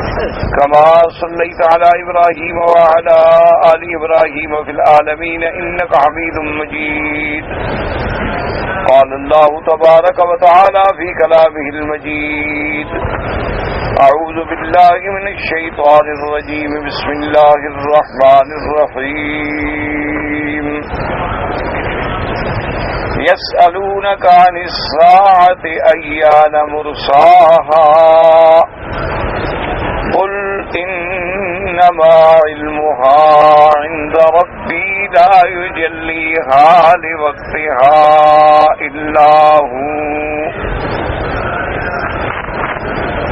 كما صليت على إبراهيم وعلى آل إبراهيم في العالمين إنك حميد مجيد. قال الله تبارك وتعالى في كلامه المجيد: أعوذ بالله من الشيطان الرجيم. بسم الله الرحمن الرحيم. يسألونك عن الساعة أيان مرساها قل إنما علمها عند ربي لا يجليها لوقتها إلا هو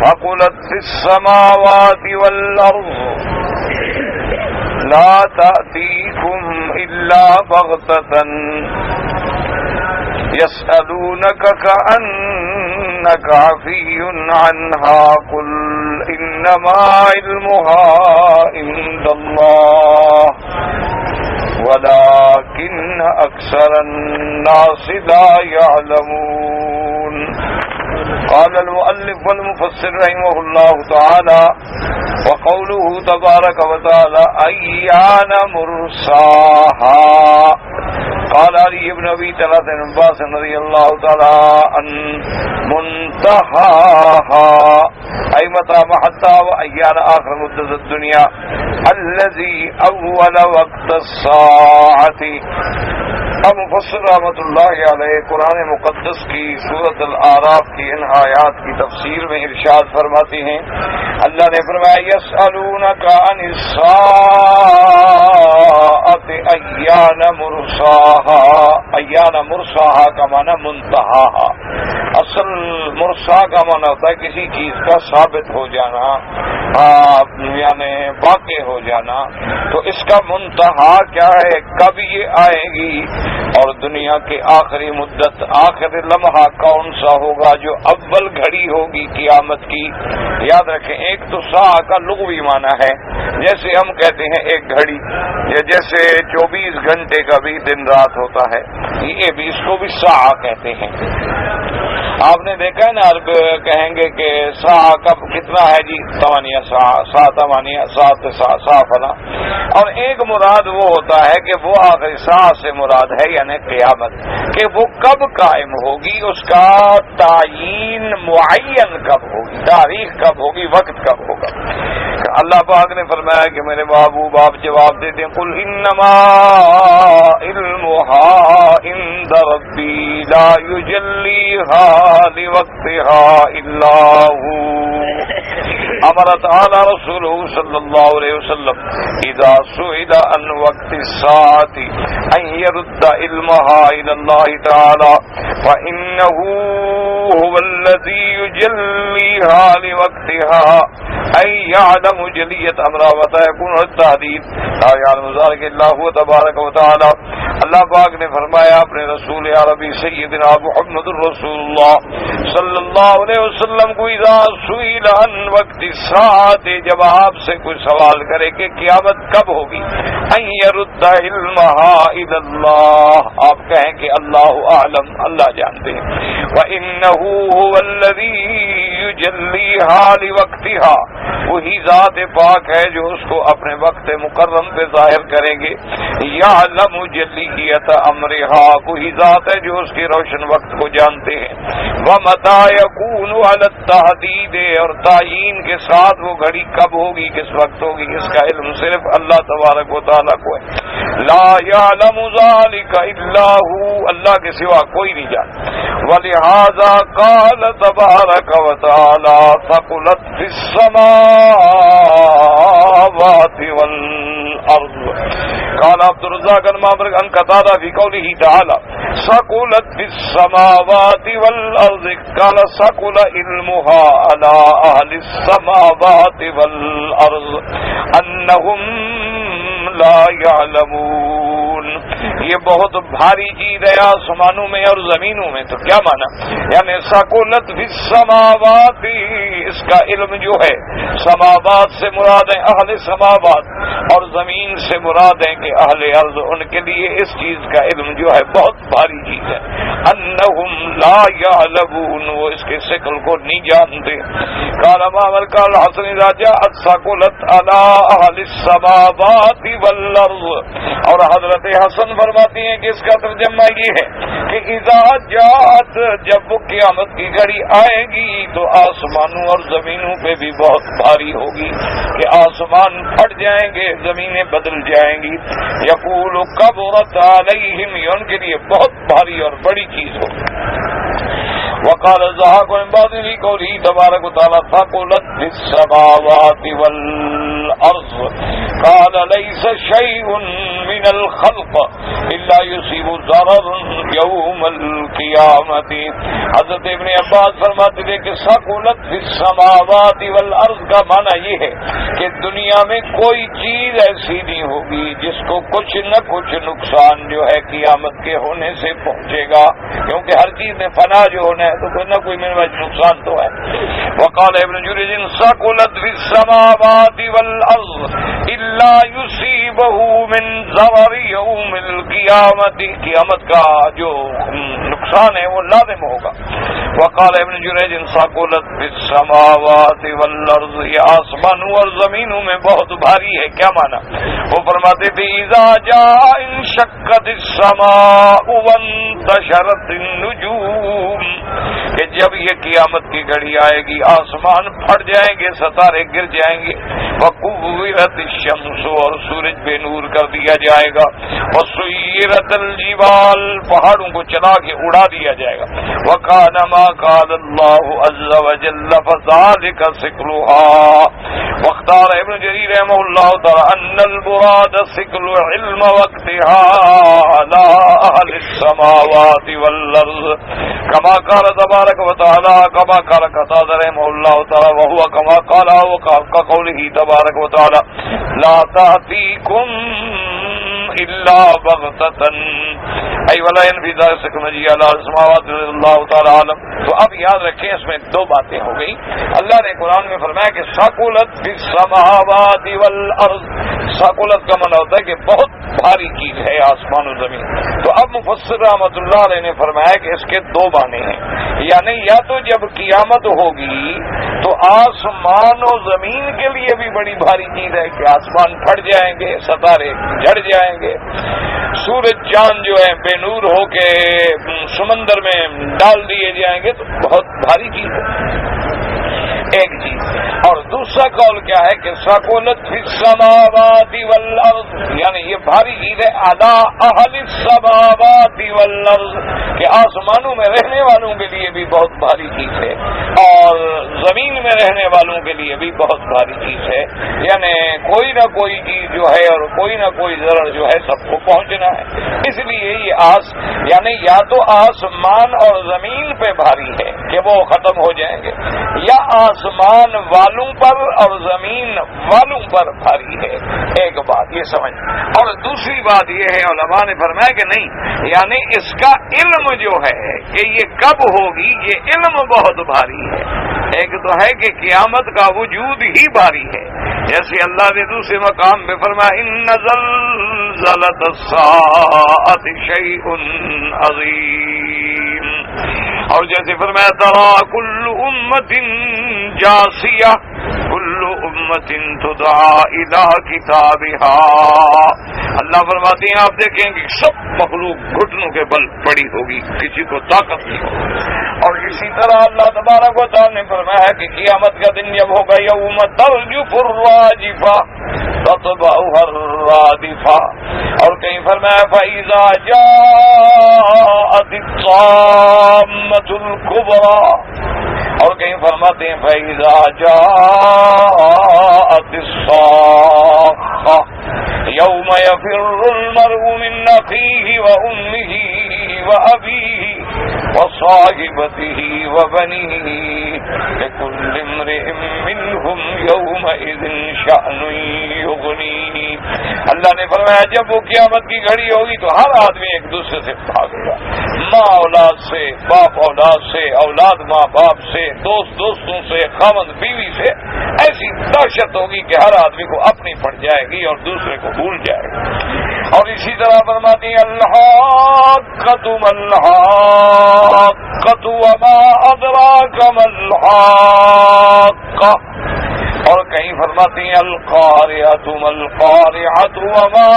ثقلت في السماوات والأرض لا تأتيكم إلا بغتة يسألونك كأنك عفي عنها قل إنما علمها عند الله ولكن أكثر الناس لا يعلمون. قال المؤلف والمفسر رحمه الله تعالى: وقوله تبارك وتعالى أيان مرساها. قال علي بن أبي طلحة بن عباس رضي الله تعالى عن منتهاها أي متى محتها وأيان آخر مدة الدنيا الذي أول وقت الساعة. اب مفسر رحمۃ اللہ علیہ قرآن مقدس کی سورۃ الاعراف کی ان آیات کی تفسیر میں ارشاد فرماتے ہیں، اللہ نے فرمایا یسألونک عن الساعۃ ایان مرساها. ایان مرساها کا معنی منتہاها. اصل مرسا کا معنی ہوتا ہے کسی چیز کا ثابت ہو جانا، یعنی واقع ہو جانا. تو اس کا منتہا کیا ہے، کب یہ آئے گی، اور دنیا کی آخری مدت، آخری لمحہ کون سا ہوگا جو اول گھڑی ہوگی قیامت کی. یاد رکھیں، ایک تو ساعہ کا لغوی معنی ہے، جیسے ہم کہتے ہیں ایک گھڑی، یا جیسے 24 گھنٹے کا بھی دن رات ہوتا ہے، یہ بھی اس کو بھی ساعہ کہتے ہیں. آپ نے دیکھا ہے نا، عرب کہیں گے کہ سا کب کتنا ہے جی، 8 سا فلاں. اور ایک مراد وہ ہوتا ہے کہ وہ آخری سا سے مراد ہے یعنی قیامت، کہ وہ کب قائم ہوگی، اس کا تعین معین کب ہوگی، تاریخ کب ہوگی، وقت کب ہوگا. اللہ پاک نے فرمایا کہ میرے محبوب آپ جواب دیتے ہیں قل انما علمها عند ربی لا یجلیها لوقتها الا هو. امر تعالی رسوله صلی اللہ علیہ وسلم اذا سئل عن وقت الساعة ان يرد علمها الى الله تعالى فانه هو الذي يجليها لوقتها اي يعلم جلیت امرا وتيكون التحديد يعلم ذلك الله هو تبارك وتعالى. اللہ پاک نے فرمایا اپنے رسول عربی سیدنا محمد رسول اللہ صلی اللہ علیہ وسلم کو اذا سئل عن وقت الساعة، جب آپ سے کوئی سوال کرے کہ قیامت کب ہوگی، ان يرد علمها الى اللہ، آپ کہیں کہ اللہ اعلم، اللہ جانتے ہیں. وانه هو الذي يجليها لوقتها، وہی ذات پاک ہے جو اس کو اپنے وقت مکرم پہ ظاہر کریں گے. یعلم جلیت امرها، وہی ذات ہے جو اس کی روشن وقت کو جانتے ہیں. ومتى يكون على التحديد، اور تعین کے ساتھ وہ گھڑی کب ہوگی، کس وقت ہوگی، اس کا علم صرف اللہ تبارک و تعالیٰ کو ہے. لا يعلم ذلك الا هو، اللہ کے سوا کوئی نہیں جانتا. ولہذا قال تبارک و تعالی ثقلت في السماوات والارض. قال عبد الرزاق المعمر عن قتادة في قوله تعالى ثقلت في السماوات والارض قال ثقل علمها على اهل السماوات والارض انهم لا يعلمون. یہ بہت بھاری چیز ہے آسمانوں میں اور زمینوں میں. تو کیا مانا، یعنی ثقلت فی السماوات، اس کا علم جو ہے سماوات سے مراد ہے اہل سماوات، اور زمین سے مراد ہے کہ اہل ارض ان کے لیے اس چیز کا علم جو ہے بہت بھاری چیز ہے. انہم لا یعلمون، وہ اس کے شکل کو نہیں جانتے. قال معمر قال حسن اذا جاءت ثقلت على اهل السماوات والارض، اور حضرت حسن فرماتی ہیں کہ اس کا ترجمہ یہ ہے کہ اذا جاءت، جب وہ قیامت کی گھڑی آئے گی تو آسمانوں اور زمینوں پہ بھی بہت بھاری ہوگی کہ آسمان پھٹ جائیں گے، زمینیں بدل جائیں گی. یقول کبرت علیہم، یہ ان کے لیے بہت بھاری اور بڑی چیز ہوگی. وقال الضحاك من بعد قوله تبارك وتعالى ثقلت في السماوات والأرض قال ليس شيء من الخلق إلا يصيب ضرر يوم القيامة. حضرت ابن عباس فرماتے تھے کہ ثقلت في السماوات والأرض کا معنی یہ ہے کہ دنیا میں کوئی چیز ایسی نہیں ہوگی جس کو کچھ نہ کچھ نقصان جو ہے قیامت کے ہونے سے پہنچے گا، کیونکہ ہر چیز میں فنا جو ہونا ہے تو کوئی نہ کوئی میرے نقصان تو ہے. وقال ابن جریج ثقلت في السماوات والارض الا يصيبه من ضرر يوم القيامة، قیامت کا جو نقصان ہے وہ لازم ہوگا. وقال ابن جریج ثقلت في السماوات والارض، یہ آسمانوں اور زمینوں میں بہت بھاری ہے. کیا معنی؟ وہ فرماتے تھے اذا جاء انشقت السماء وانتشرت النجوم، کہ جب یہ قیامت کی گھڑی آئے گی آسمان پھٹ جائیں گے، ستارے گر جائیں گے. وکورت الشمس، اور سورج بے نور کر دیا جائے گا. وسیرت الجبال، پہاڑوں کو چلا کے اڑا دیا جائے گا. وکان ما قال اللہ عز وجل فذلك ثقلها. واختار ابن جریر رحمہ اللہ تعالی ان المراد ثقل علم وقتها على اهل السماوات والارض كما قال تبارک و تعالی كما قال قتادہ رحمہ اللہ تعالی وهو كما قال كقوله تبارک و تعالی لا تأتيكم الا بغتة ای ولا ينفي ذلك مجيء على السماوات اللہ تعالی عالم. تو اب یاد رکھیں اس میں دو باتیں ہو گئی. اللہ نے قرآن میں فرمایا کہ ثقلت في السماوات والارض، ثقلت کا معنی ہوتا ہے کہ بہت بھاری چیز ہے آسمان و زمین. تو اب مفسر رحمۃ اللہ علیہ نے فرمایا کہ اس کے دو معنی ہیں، یعنی یا تو جب قیامت ہوگی تو آسمان و زمین کے لیے بھی بڑی بھاری چیز ہے کہ آسمان پھٹ جائیں گے، ستارے جھڑ جائیں گے، سورج چاند جو ہے بے نور ہو کے سمندر میں ڈال دیے جائیں گے، تو بہت بھاری چیز ہے ایک چیز. اور دوسرا قول کیا ہے کہ ثقلت فی السماوات والارض، یعنی یہ بھاری چیز ہے علی اہل السماوات والارض، کہ آسمانوں میں رہنے والوں کے لیے بھی بہت بھاری چیز ہے اور زمین میں رہنے والوں کے لیے بھی بہت بھاری چیز ہے. یعنی کوئی نہ کوئی چیز جو ہے اور کوئی نہ کوئی ضرر جو ہے سب کو پہنچنا ہے. اس لیے یہ یعنی یا تو آسمان اور زمین پہ بھاری ہے کہ وہ ختم ہو جائیں گے، یا آسمان والوں پر اور زمین والوں پر بھاری ہے. ایک بات یہ سمجھ. اور دوسری بات یہ ہے علماء نے فرمایا کہ نہیں، یعنی اس کا علم جو ہے کہ یہ کب ہوگی، یہ علم بہت بھاری ہے. ایک تو ہے کہ قیامت کا وجود ہی بھاری ہے، جیسے اللہ نے دوسرے مقام پہ فرمایا ان زلزلۃ الساعۃ شیء عظیم، اور جیسے فرمایا ترا کل امت جاسیہ کل امت تدعا الی کتابها. اللہ فرماتے ہیں آپ دیکھیں کہ سب مخلوق گھٹنوں کے بل پڑی ہوگی، کسی کو طاقت نہیں ہوگی. اور اسی طرح اللہ تبارک و تعالی نے فرمایا کہ قیامت کا دن جب ہوگا یوم ترجف الراجفہ تتبعها الرادفہ، اور کہیں فرمایا فإذا جاءت الطامة الكبرى، اور کہیں فرماتے ہیں فإذا جاءت الصاخة يوم يفر المرء من أخيه وأمه وأبيه وصاحبته وبنيه لكل امرئ منهم يومئذ شأن يغنيه. اللہ نے فرمایا جب وہ قیامت کی گھڑی ہوگی تو ہر آدمی ایک دوسرے سے بھاگے گا، ماں اولاد سے، باپ اولاد سے، اولاد ماں باپ سے، دوست دوستوں سے، خاوند بیوی سے. ایسی دہشت ہوگی کہ ہر آدمی کو اپنی پڑ جائے گی اور دوسرے کو بھول جائے گا. اور اسی طرح فرماتی ہیں الحاقۃ مالحاقۃ وما ادراک مالحاقۃ. اور کہیں فرماتی ہیں القارعۃ مالقارعۃ وما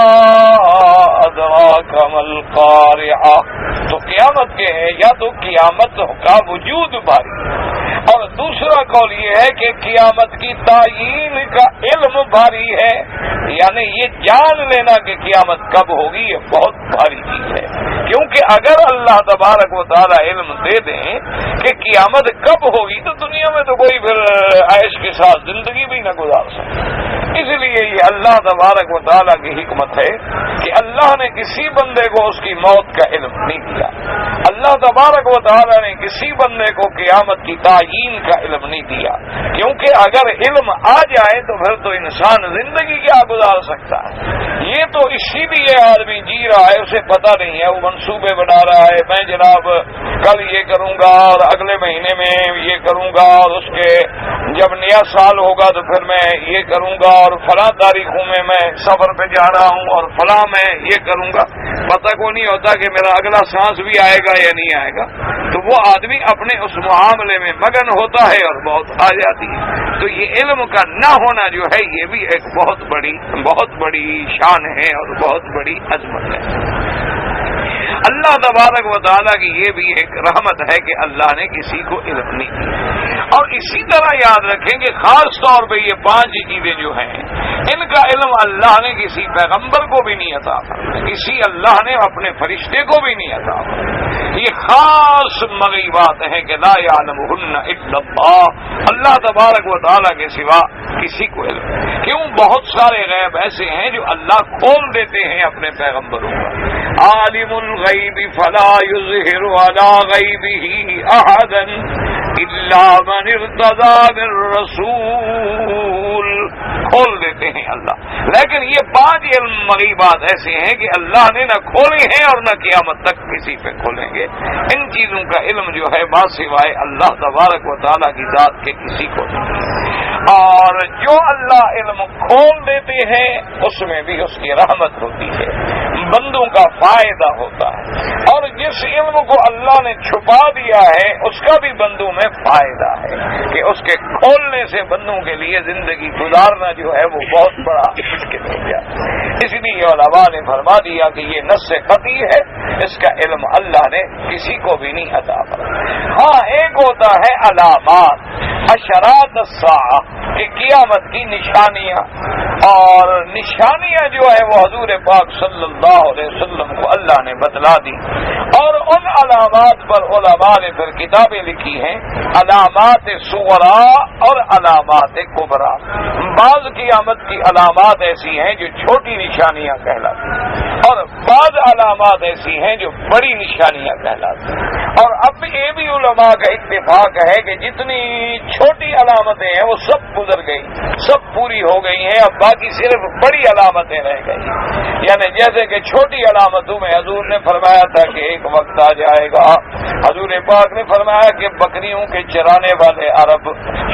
ادراک مالقارعۃ. تو قیامت کے ہے یا تو قیامت کا وجود بھاری، اور دوسرا قول یہ ہے کہ قیامت کی تعیین کا علم بھاری ہے، یعنی یہ جان لینا کہ قیامت کب ہوگی یہ بہت بھاری چیز ہے. کیونکہ اگر اللہ تبارک و تعالی علم دے دیں کہ قیامت کب ہوگی تو دنیا میں تو کوئی پھر عیش کے ساتھ زندگی بھی نہ گزار سکے. اس لیے یہ اللہ تبارک و تعالی کی حکمت ہے کہ اللہ نے کسی بندے کو اس کی موت کا علم نہیں دیا. اللہ تبارک و تعالی نے کسی بندے کو قیامت کی تعیین کا علم نہیں دیا، کیونکہ اگر علم آ جائے تو پھر تو انسان زندگی کیا گزار سکتا ہے. یہ تو اسی لیے آدمی جی رہا ہے، اسے پتہ نہیں ہے، وہ منصوبے بنا رہا ہے، میں جناب کل یہ کروں گا اور اگلے مہینے میں یہ کروں گا اور اس کے جب نیا سال ہوگا تو پھر میں یہ کروں گا اور فلاں تاریخوں میں میں سفر پہ جا رہا ہوں اور فلاں میں یہ کروں گا. پتہ کو نہیں ہوتا کہ میرا اگلا سانس بھی آئے گا یا نہیں آئے گا. تو وہ آدمی اپنے اس معاملے میں مگن ہوتا ہے اور بہت آ جاتی ہے. تو یہ علم کا نہ ہونا جو ہے یہ بھی ایک بہت بڑی شان ہے اور بہت بڑی عظمت ہے. اللہ تبارک و تعالیٰ کی یہ بھی ایک رحمت ہے کہ اللہ نے کسی کو علم نہیں دیا. اور اسی طرح یاد رکھیں کہ خاص طور پہ یہ 5 چیزیں جو ہیں ان کا علم اللہ نے کسی پیغمبر کو بھی نہیں عطا فرمایا، کسی اللہ نے اپنے فرشتے کو بھی نہیں عطا فرمایا. یہ خاص مغیبات ہیں کہ لا یعلمہن الا اللہ، اللہ تبارک و تعالیٰ کے سوا کسی کو علم. کیوں؟ بہت سارے غیب ایسے ہیں جو اللہ کھول دیتے ہیں اپنے پیغمبروں کا. عالم الغیب فلا یظہر علی غیبہ احدا الا من ارتضی من رسول، کھول دیتے ہیں اللہ. لیکن یہ 5 علم مغیبات ایسے ہیں کہ اللہ نے نہ کھولے ہیں اور نہ قیامت تک کسی پہ کھولیں گے. ان چیزوں کا علم جو ہے بات سوائے اللہ تبارک و تعالیٰ کی ذات کے کسی کو نہیں. اور جو اللہ علم کھول دیتے ہیں اس میں بھی اس کی رحمت ہوتی ہے، بندوں کا فائدہ ہوتا ہے. اور جس علم کو اللہ نے چھپا دیا ہے اس کا بھی بندوں میں فائدہ ہے کہ اس کے کھولنے سے بندوں کے لیے زندگی گزارنا جو ہے وہ بہت بڑا مشکل ہو گیا. اس لیے علماء نے فرما دیا کہ یہ نص قطعی ہے، اس کا علم اللہ نے کسی کو بھی نہیں عطا فرمایا. ہاں ایک ہوتا ہے علامات اشراط الساعہ کہ قیامت کی نشانیاں، اور نشانیاں جو ہے وہ حضور پاک صلی اللہ علیہ وسلم کو اللہ نے بتلا دی. اور ان علامات پر علماء نے پھر کتابیں لکھی ہیں، علامات صغرا اور علامات کبرا. بعض قیامت کی علامات ایسی ہیں جو چھوٹی نشانیاں کہلاتی ہیں اور بعض علامات ایسی ہیں جو بڑی نشانیاں کہلاتی ہیں. اور اب یہ بھی علماء کا اتفاق ہے کہ جتنی چھوٹی علامتیں ہیں وہ سب گزر گئی، سب پوری ہو گئی ہیں، اب باقی صرف بڑی علامتیں رہ گئی. یعنی جیسے کہ چھوٹی علامتوں میں حضور نے فرمایا تھا کہ ایک وقت آ جائے گا، حضور پاک نے فرمایا کہ بکریوں کے چرانے والے عرب،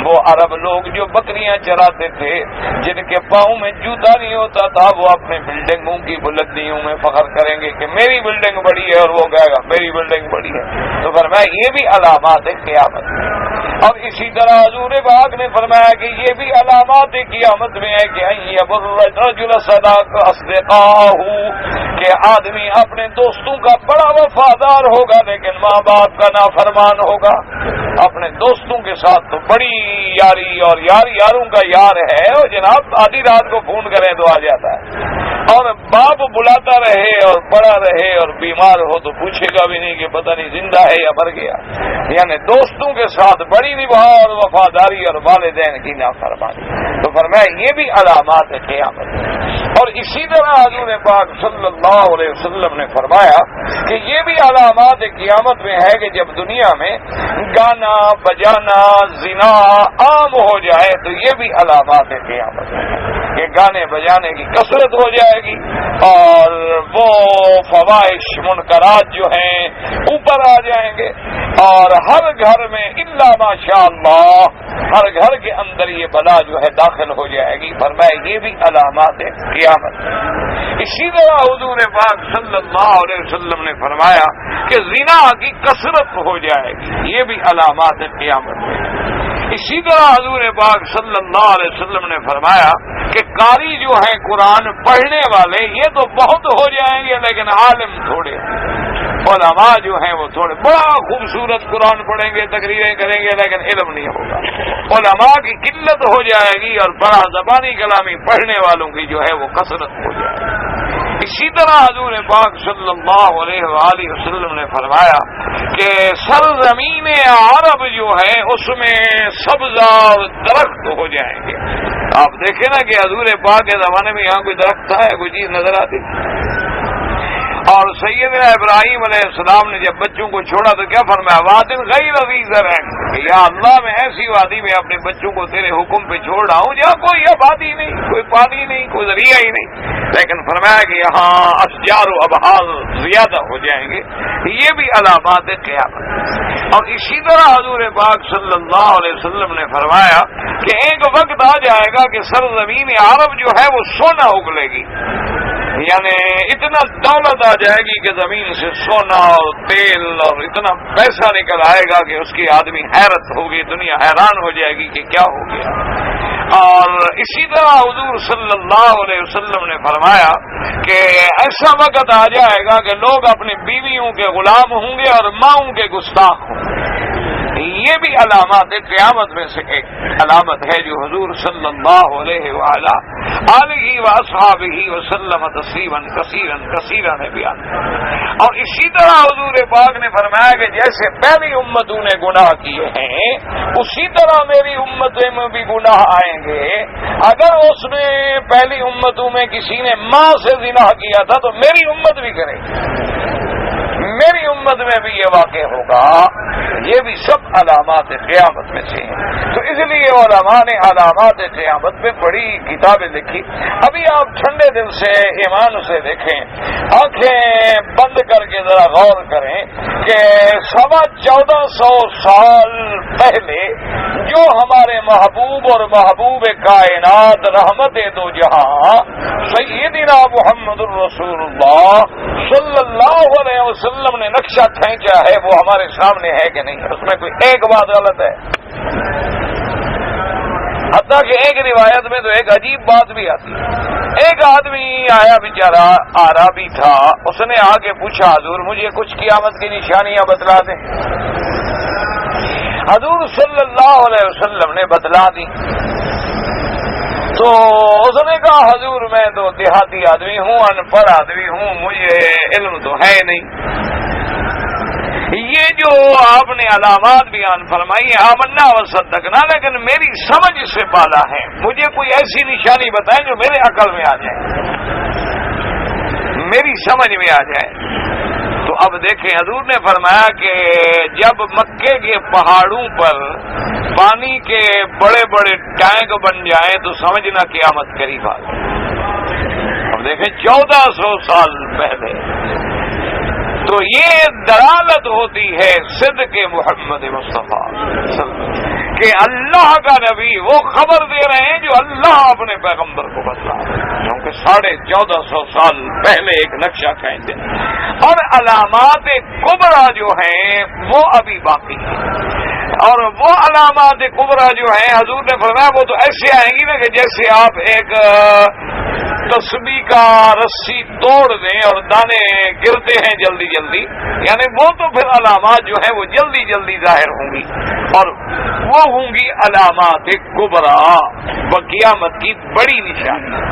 وہ عرب لوگ جو بکریاں چراتے تھے جن کے پاؤں میں جوتا نہیں ہوتا تھا، وہ اپنے بلڈنگوں کی بلندیوں میں فخر کریں گے کہ میری بلڈنگ بڑی ہے، اور وہ کہے گا میری بلڈنگ بڑی ہے. تو فرمایا یہ بھی علامات ہے قیامت. اور اسی طرح حضور پاک نے فرمایا کہ یہ بھی علامات قیامت میں ہے کہ الرجل صدق اصدقاءہ، کہ آدمی اپنے دوستوں کا بڑا وفادار ہوگا لیکن ماں باپ کا نافرمان ہوگا. اپنے دوستوں کے ساتھ تو بڑی یاری، اور یاروں کا یار ہے، اور جناب آدھی رات کو فون کریں تو آ جاتا ہے. اور باپ بلاتا رہے اور پڑا رہے اور بیمار ہو تو پوچھے گا بھی نہیں کہ پتہ نہیں زندہ ہے یا مر گیا. یعنی دوستوں کے ساتھ بڑی نبھا اور وفاداری اور والدین کی نافرمانی. تو فرمایا یہ بھی علامات ہے قیامت. اور اسی طرح حضور پاک صلی اللہ علیہ وسلم نے فرمایا کہ یہ بھی علامات قیامت میں ہے کہ جب دنیا میں گانا بجانا زنا عام ہو جائے تو یہ بھی علامات قیامت ہے کہ گانے بجانے کی کثرت ہو جائے گی اور وہ فواحش منکرات جو ہیں اوپر آ جائیں گے. اور ہر گھر میں الا ماشاء اللہ ہر گھر کے اندر یہ بلا جو ہے داخل ہو جائے گی. فرمایا یہ بھی علامات قیامت. اسی طرح حضور پاک صلی اللہ علیہ وسلم نے فرمایا کہ زنا کی کثرت ہو جائے گی، یہ بھی علامات قیامت ہے. اسی طرح حضور پاک صلی اللہ علیہ وسلم نے فرمایا کہ قاری جو ہیں قرآن پڑھنے والے یہ تو بہت ہو جائیں گے لیکن عالم تھوڑے. علماء جو ہیں وہ تھوڑے، بڑا خوبصورت قرآن پڑھیں گے، تقریریں کریں گے لیکن علم نہیں ہوگا. علماء کی قلت ہو جائے گی اور بڑا زبانی کلامی پڑھنے والوں کی جو ہے وہ کثرت ہو جائے گی. اسی طرح حضور پاک صلی اللہ علیہ وآلہ وسلم نے فرمایا کہ سرزمین عرب جو ہے اس میں سبزہ درخت ہو جائیں گے. آپ دیکھیں نا کہ حضور پاک کے زمانے میں یہاں کوئی درخت تھا، کوئی چیز نظر آتی. اور سیدنا ابراہیم علیہ السلام نے جب بچوں کو چھوڑا تو کیا فرمایا؟ وادٍ غیر ذی زرع، یا اللہ میں ایسی وادی میں اپنے بچوں کو تیرے حکم پہ چھوڑ رہا ہوں جہاں کوئی آبادی نہیں، کوئی پانی نہیں، کوئی ذریعہ ہی نہیں، لیکن فرمایا کہ یہاں اشجار و ابحار زیادہ ہو جائیں گے. یہ بھی علامات قیامت. اور اسی طرح حضور پاک صلی اللہ علیہ وسلم نے فرمایا کہ ایک وقت آ جائے گا کہ سرزمین عرب جو ہے وہ سونا اگلے گی، یعنی اتنا دولت آ جائے گی کہ زمین سے سونا اور تیل اور اتنا پیسہ نکل آئے گا کہ اس کی آدمی حیرت ہوگی، دنیا حیران ہو جائے گی کہ کیا ہو گیا. اور اسی طرح حضور صلی اللہ علیہ وسلم نے فرمایا کہ ایسا وقت آ جائے گا کہ لوگ اپنی بیویوں کے غلام ہوں گے اور ماؤں کے گستاخ ہوں گے. یہ بھی علامات قیامت میں سے ایک علامت ہے جو حضور صلی اللہ علیہ وآلہ وصحبہ وسلم تسلیما کثیرا نے بیان کیا. اور اسی طرح حضور پاک نے فرمایا کہ جیسے پہلی امتوں نے گناہ کیے ہیں اسی طرح میری امت میں بھی گناہ آئیں گے. اگر اس میں پہلی امتوں میں کسی نے ماں سے زنا کیا تھا تو میری امت بھی کرے گی، میری امت میں بھی یہ واقع ہوگا. یہ بھی سب علامات قیامت میں سے ہیں. تو اس لیے علماء نے علامات قیامت میں بڑی کتابیں لکھی. ابھی آپ ٹھنڈے دل سے ایمان سے دیکھیں، آنکھیں بند کر کے ذرا غور کریں کہ 1450 سال پہلے جو ہمارے محبوب اور محبوب کائنات رحمت دو جہاں سیدنا محمد الرسول اللہ صلی اللہ علیہ وسلم نے نقشہ کھینچا ہے وہ ہمارے سامنے ہے کہ نہیں؟ اس میں کوئی ایک بات غلط ہے؟ حتیٰ کہ ایک روایت میں تو ایک عجیب بات بھی آتی ہے. ایک آدمی آیا بیچارہ عربی تھا، اس نے آ کے پوچھا حضور مجھے کچھ قیامت کی نشانیاں بتلا دیں. حضور صلی اللہ علیہ وسلم نے بتلا دی. تو اس نے کہا حضور میں تو دیہاتی آدمی ہوں، ان پڑھ آدمی ہوں، مجھے علم تو ہے نہیں. یہ جو آپ نے علامات بیان فرمائی آمنا و صدقنا، لیکن میری سمجھ سے بالا ہے، مجھے کوئی ایسی نشانی بتائیں جو میرے عقل میں آ جائے، میری سمجھ میں آ جائے. تو اب دیکھیں حضور نے فرمایا کہ جب مکے کے پہاڑوں پر پانی کے بڑے بڑے ٹینک بن جائیں تو سمجھنا قیامت قریب آ گئی. اب دیکھیں 1400 سال پہلے. تو یہ دلالت ہوتی ہے صدق محمد مصطفیٰ کہ اللہ کا نبی وہ خبر دے رہے ہیں جو اللہ اپنے پیغمبر کو بتلا رہے ہیں، کیونکہ 1450 سال پہلے ایک نقشہ کھینچ دیں. اور علامات کبریٰ جو ہیں وہ ابھی باقی ہیں. اور وہ علامات کبریٰ جو ہیں حضور نے فرمایا وہ تو ایسے آئیں گی نا کہ جیسے آپ ایک تسبیح کا رسی توڑ دیں اور دانے گرتے ہیں جلدی جلدی، یعنی وہ تو پھر علامات جو ہیں وہ جلدی جلدی ظاہر ہوں گی. اور وہ ہوں گی علامات کبریٰ، قیامت کی بڑی نشانی.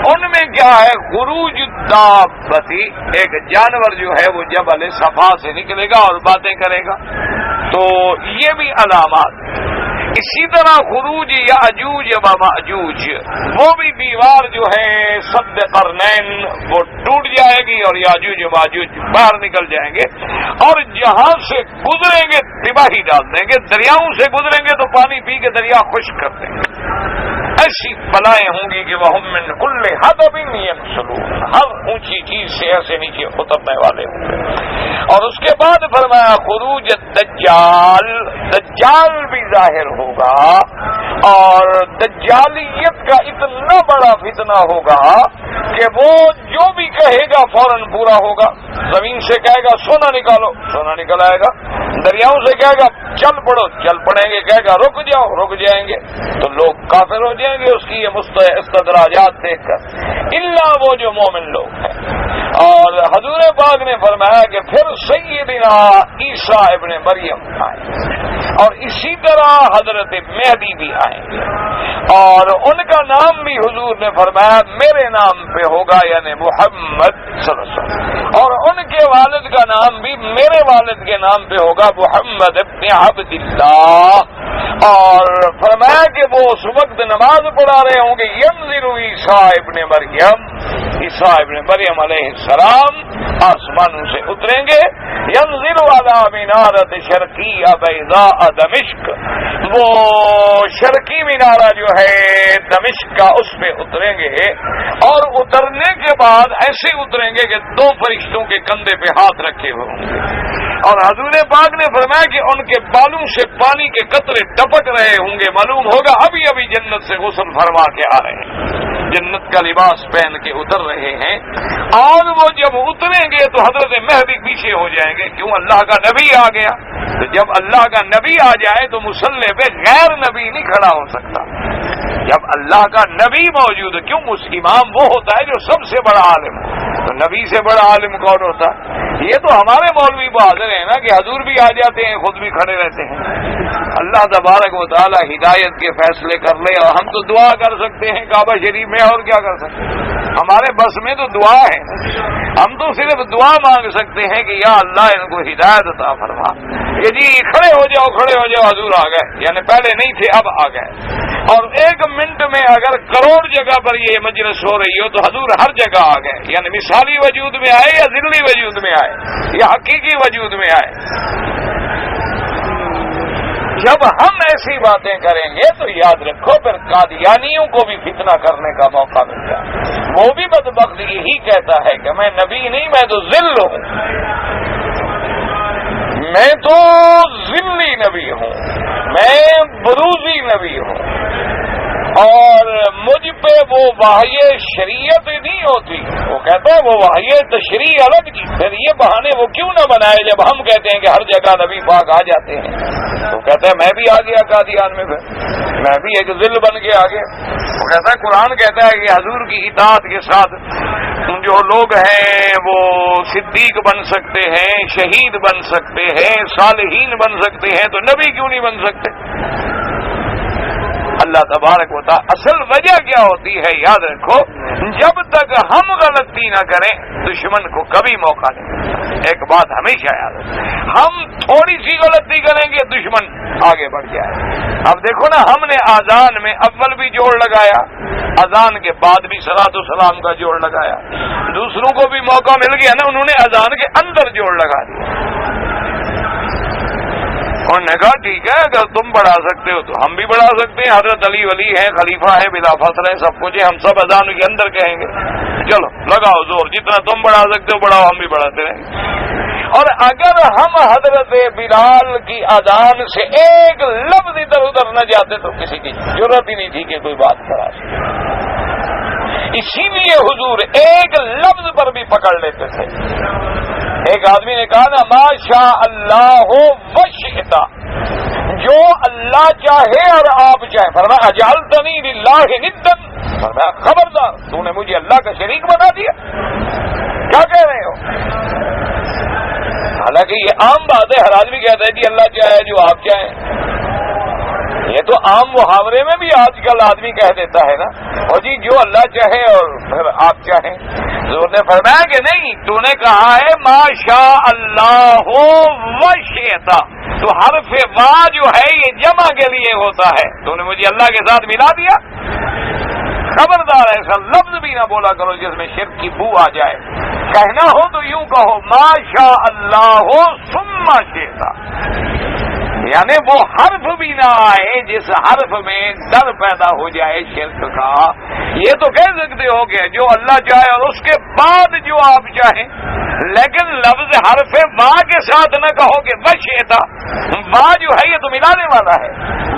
ان میں کیا ہے؟ خروج الدابۃ، ایک جانور جو ہے وہ جبل صفا سے نکلے گا اور باتیں کرے گا. تو یہ بھی علامات. اسی طرح خروج یاجوج و ماجوج، وہ بھی دیوار جو ہے سد قرنین وہ ٹوٹ جائے گی اور یاجوج و ماجوج باہر نکل جائیں گے اور جہاں سے گزریں گے تباہی ڈال دیں گے. دریاؤں سے گزریں گے تو پانی پی کے دریا خشک کر دیں گے. ایسی بلائیں ہوں گی کہ وہ من کل حدب ینسلون، ہر اونچی چیز سے ایسے نیچے اترنے والے ہوں گے۔ اور اس کے بعد فرمایا خروج الدجال، دجال بھی ظاہر ہوگا، اور دجالیت کا اتنا بڑا فتنہ ہوگا کہ وہ جو بھی کہے گا فوراً پورا ہوگا۔ زمین سے کہے گا سونا نکالو، سونا نکل آئے گا۔ دریاؤں سے کہے گا چل پڑو، چل پڑیں گے۔ کہے گا رک جاؤ، رک جائیں گے۔ تو لوگ کافر ہو جائیں گے اس کی یہ استدراجات دیکھ کر، الا وہ جو مومن لوگ ہیں۔ اور حضور پاک نے فرمایا کہ پھر سیدنا عیسیٰ ابن مریم آئے، اور اسی طرح حضرت مہدی بھی آئیں گے، اور ان کا نام بھی حضور نے فرمایا میرے نام پہ ہوگا، یعنی محمد صلی اللہ علیہ وسلم، اور ان کے والد کا نام بھی میرے والد کے نام پہ ہوگا، محمد ابن عبد اللہ۔ اور فرمایا کہ وہ اس وقت نماز پڑھا رہے ہوں گے، ینزل عیسیٰ ابن مریم، عیسیٰ ابن مریم علیہ السلام آسمانوں سے اتریں گے، ینزل علی منارۃ شرقیہ بیضاء دمشق، وہ شرقی مینارہ جو ہے دمشق کا اس پہ اتریں گے، اور اترنے کے بعد ایسے اتریں گے کہ دو فرشتوں کے کندھے پہ ہاتھ رکھے ہوئے ہوں گے، اور حضور پاک نے فرمایا کہ ان کے بالوں سے پانی کے قطرے ٹپک رہے ہوں گے، معلوم ہوگا ابھی ابھی جنت سے غسل فرما کے آ رہے ہیں، جنت کا لباس پہن کے اتر رہے ہیں۔ اور وہ جب اتریں گے تو حضرت مہدی پیچھے ہو جائیں گے، کیوں اللہ کا نبی آ گیا، تو جب اللہ کا نبی آ جائے تو مصلی پہ غیر نبی نہیں کھڑا ہو سکتا، جب اللہ کا نبی موجود ہے، کیوں امام وہ ہوتا ہے جو سب سے بڑا عالم ہو، تو نبی سے بڑا عالم کون ہوتا ہے؟ یہ تو ہمارے مولوی بہادر ہیں نا کہ حضور بھی آ جاتے ہیں، خود بھی کھڑے رہتے ہیں۔ اللہ تبارک و تعالی ہدایت کے فیصلے کر لے، اور ہم تو دعا کر سکتے ہیں کعبہ شریف میں، اور کیا کر سکتے ہیں؟ ہمارے بس میں تو دعا ہے، ہم تو صرف دعا مانگ سکتے ہیں کہ یا اللہ ان کو ہدایت عطا فرما، کہ جی کھڑے ہو جاؤ، کھڑے ہو جاؤ، حضور آ گئے، یعنی پہلے نہیں تھے اب آ گئے۔ اور ایک منٹ میں اگر کروڑ جگہ پر یہ مجلس ہو رہی ہو تو حضور ہر جگہ آ گئے، یعنی مثالی وجود میں آئے یا ذلی وجود میں آئے یا حقیقی وجود میں آئے۔ جب ہم ایسی باتیں کریں گے تو یاد رکھو پھر قادیانیوں کو بھی فتنہ کرنے کا موقع ملتا ہے، وہ بھی بدبخت یہی کہتا ہے کہ میں نبی نہیں، میں تو ذل ہوں، میں تو ذلی نبی ہوں، میں بروزی نبی ہوں، اور مجھ پہ وہ وحی شریعت نہیں ہوتی، وہ کہتا ہے وہ وحی تشریع الگ کی، پھر یہ بہانے وہ کیوں نہ بنائے جب ہم کہتے ہیں کہ ہر جگہ نبی پاک آ جاتے ہیں۔ وہ کہتا ہے میں بھی آ گیا قادیان میں، پھر میں بھی ایک ذل بن کے آ گیا۔ وہ کہتا ہے قرآن کہتا ہے کہ حضور کی اطاعت کے ساتھ جو لوگ ہیں وہ صدیق بن سکتے ہیں، شہید بن سکتے ہیں، صالحین بن سکتے ہیں، تو نبی کیوں نہیں بن سکتے؟ اللہ تبارک و تعالی اصل وجہ کیا ہوتی ہے یاد رکھو، جب تک ہم غلطی نہ کریں دشمن کو کبھی موقع نہیں۔ ایک بات ہمیشہ یاد رکھیں، ہم تھوڑی سی غلطی کریں گے دشمن آگے بڑھ جائے۔ اب دیکھو نا، ہم نے اذان میں اول بھی جوڑ لگایا، اذان کے بعد بھی صلاۃ و سلام کا جوڑ لگایا، دوسروں کو بھی موقع مل گیا نا، انہوں نے اذان کے اندر جوڑ لگا دیا۔ انہوں نے کہا ٹھیک ہے اگر تم بڑھا سکتے ہو تو ہم بھی بڑھا سکتے ہیں، حضرت علی ولی ہے، خلیفہ ہے، بلا فصل ہے، سب کچھ ہے، ہم سب اذان کے اندر کہیں گے، چلو لگاؤ زور، جتنا تم بڑھا سکتے ہو بڑھاؤ، ہم بھی بڑھاتے رہیں گے۔ اور اگر ہم حضرت بلال کی اذان سے ایک لفظ ادھر ادھر نہ جاتے تو کسی کی ضرورت ہی نہیں تھی کہ کوئی بات کرا سکے، اسی لیے حضور ایک لفظ پر بھی پکڑ لیتے تھے۔ ایک آدمی نے کہا نا ما شاء اللہ وشئت، جو اللہ چاہے اور آپ چاہیں، فرمایا اجعلتنی للہ ندا، فرمایا خبردار تو نے مجھے اللہ کا شریک بنا دیا، کیا کہہ رہے ہو؟ حالانکہ یہ عام بات ہے، ہر آدمی کہتا ہے جی اللہ چاہے جو آپ چاہیں، یہ تو عام محاورے میں بھی آج کل آدمی کہہ دیتا ہے نا، اور جی جو اللہ چاہے اور پھر آپ چاہیں۔ حضور نے فرمایا کہ نہیں، تو نے کہا ہے ما شاء اللہ وشئت، تو حرف وا جو ہے یہ جمع کے لیے ہوتا ہے، تو نے مجھے اللہ کے ساتھ ملا دیا۔ خبردار ایسا لفظ بھی نہ بولا کرو جس میں شرک کی بو آ جائے، کہنا ہو تو یوں کہو ما شاء اللہ ثم شئت، یعنی وہ حرف بھی نہ آئے جس حرف میں ڈر پیدا ہو جائے شرک کا. یہ تو کہہ سکتے ہو کہ جو اللہ چاہے اور اس کے بعد جو آپ چاہیں، لیکن لفظ حرف وا کے ساتھ نہ کہو کہ وشیتا. وا جو ہے یہ تو ملانے والا ہے.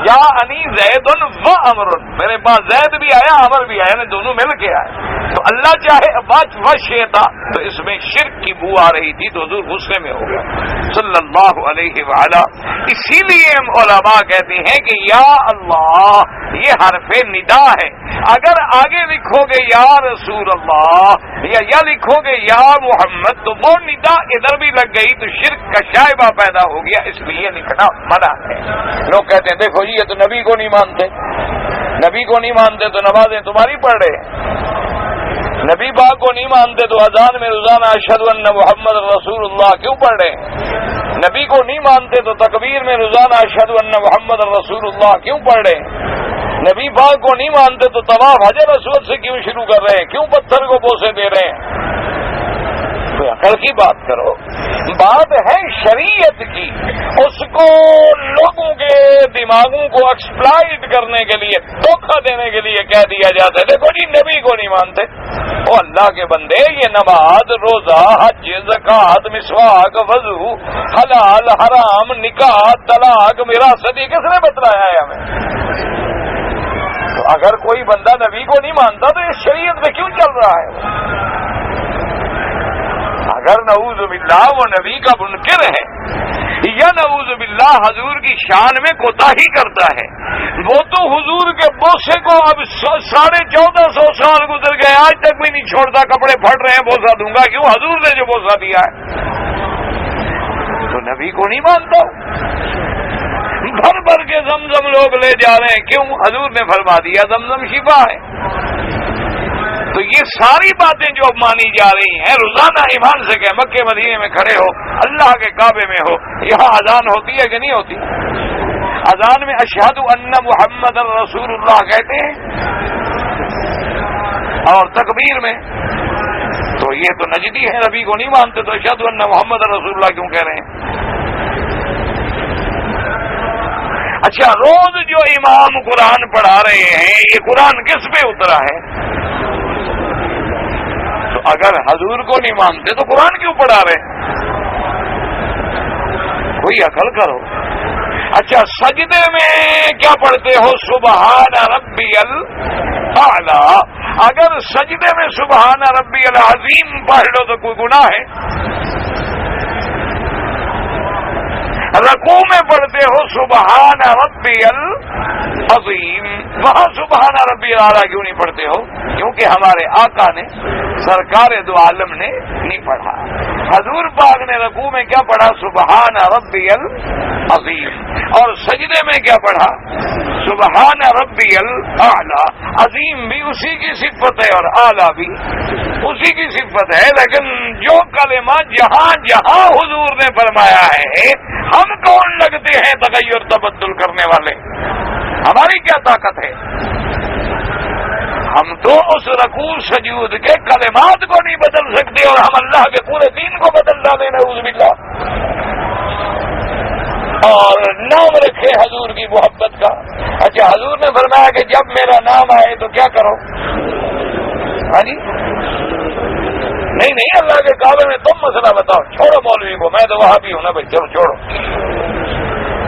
یا انی زید و امر، میرے پاس زید بھی آیا امر بھی آیا، دونوں مل کے آئے. تو اللہ چاہے وشیتا، تو اس میں شرک کی بو آ رہی تھی تو حضور غصے میں ہو گیا صلی اللہ علیہ وآلہ. اسی لیے ہم علماء کہتے ہیں کہ یا اللہ یہ حرف ندا ہے. اگر آگے لکھو گے یا رسول اللہ یا لکھو گے یا محمد تو وہ ندا ادھر بھی لگ گئی تو شرک کا شائبہ پیدا ہو گیا، اس لیے لکھنا منع ہے. لوگ کہتے ہیں دیکھو جی یہ تو نبی کو نہیں مانتے، نبی کو نہیں مانتے تو نمازیں تمہاری پڑھ رہے ہیں، نبی پاک کو نہیں مانتے تو اذان میں روزانہ اشہد ان محمد رسول اللہ کیوں پڑھ رہے ہیں، نبی کو نہیں مانتے تو تکبیر میں روزانہ اشہد ان محمد رسول اللہ کیوں پڑھ رہے ہیں، نبی پاک کو نہیں مانتے تو طواف حجر اسود سے کیوں شروع کر رہے ہیں، کیوں پتھر کو بوسے دے رہے ہیں. کوئی عقل کی بات کرو. بات ہے شریعت کی، اس کو لوگوں کے دماغوں کو ایکسپلائٹ کرنے کے لیے، دھوکہ دینے کے لیے کہہ دیا جاتا ہے دیکھو جی نبی کو نہیں مانتے. او اللہ کے بندے، یہ نماز، روزہ، حج، زکوٰۃ، مسواک، وضو، حلال حرام، نکاح، طلاق، میراث، یہ کس نے بتلایا ہے ہمیں؟ تو اگر کوئی بندہ نبی کو نہیں مانتا تو اس شریعت میں کیوں چل رہا ہے؟ اگر نعوذ باللہ وہ نبی کا منکر ہے یا نعوذ باللہ حضور کی شان میں کوتاہی کرتا ہے، وہ تو حضور کے بوسے کو اب 1450 سال گزر گئے آج تک بھی نہیں چھوڑتا، کپڑے پھٹ رہے ہیں بوسا دوں گا. کیوں؟ حضور نے جو بوسا دیا ہے. تو نبی کو نہیں مانتا. بھر بھر کے زمزم لوگ لے جا رہے ہیں، کیوں؟ حضور نے فرما دیا زمزم شفا ہے. تو یہ ساری باتیں جو اب مانی جا رہی ہیں، روزانہ ایمان سے کہ مکے مدینے میں کھڑے ہو، اللہ کے کعبے میں ہو، یہاں اذان ہوتی ہے کہ نہیں ہوتی؟ اذان میں اشہد ان محمد رسول اللہ کہتے ہیں، اور تکبیر میں تو یہ تو نجدی ہے، نبی کو نہیں مانتے تو اشہد ان محمد رسول اللہ کیوں کہہ رہے ہیں؟ اچھا، روز جو امام قرآن پڑھا رہے ہیں، یہ قرآن کس پہ اترا ہے؟ تو اگر حضور کو نہیں مانتے تو قرآن کیوں پڑھا رہے؟ کوئی عقل کرو. اچھا، سجدے میں کیا پڑھتے ہو؟ سبحان ربی الاعلی. اگر سجدے میں سبحان ربی العظیم پڑھ لو تو کوئی گناہ ہے؟ رکوع میں پڑھتے ہو سبحان ربی العظیم، وہاں سبحان ربی الاعلی کیوں نہیں پڑھتے ہو؟ کیونکہ ہمارے آقا نے، سرکار دو عالم نے نہیں پڑھا. حضور پاک نے رکوع میں کیا پڑھا؟ سبحان ربی العظیم. اور سجدے میں کیا پڑھا؟ سبحان ربی الاعلی. عظیم بھی اسی کی صفت ہے اور اعلیٰ بھی اسی کی صفت ہے، لیکن جو کلمہ جہاں جہاں حضور نے فرمایا ہے، ہم کون لگتے ہیں تغیر تبدل کرنے والے؟ ہماری کیا طاقت ہے؟ ہم تو اس رکوع سجود کے کلمات کو نہیں بدل سکتے اور ہم اللہ کے پورے دین کو بدل ڈالیں، نعوذ باللہ. اور نام رکھے حضور کی محبت کا. اچھا، حضور نے فرمایا کہ جب میرا نام آئے تو کیا کرو؟ ہاں جی، نہیں اللہ کے کعبے میں تم مسئلہ بتاؤ. چھوڑو مولوی کو، میں تو وہاں بھی ہوں نا بھائی، چلو چھوڑو،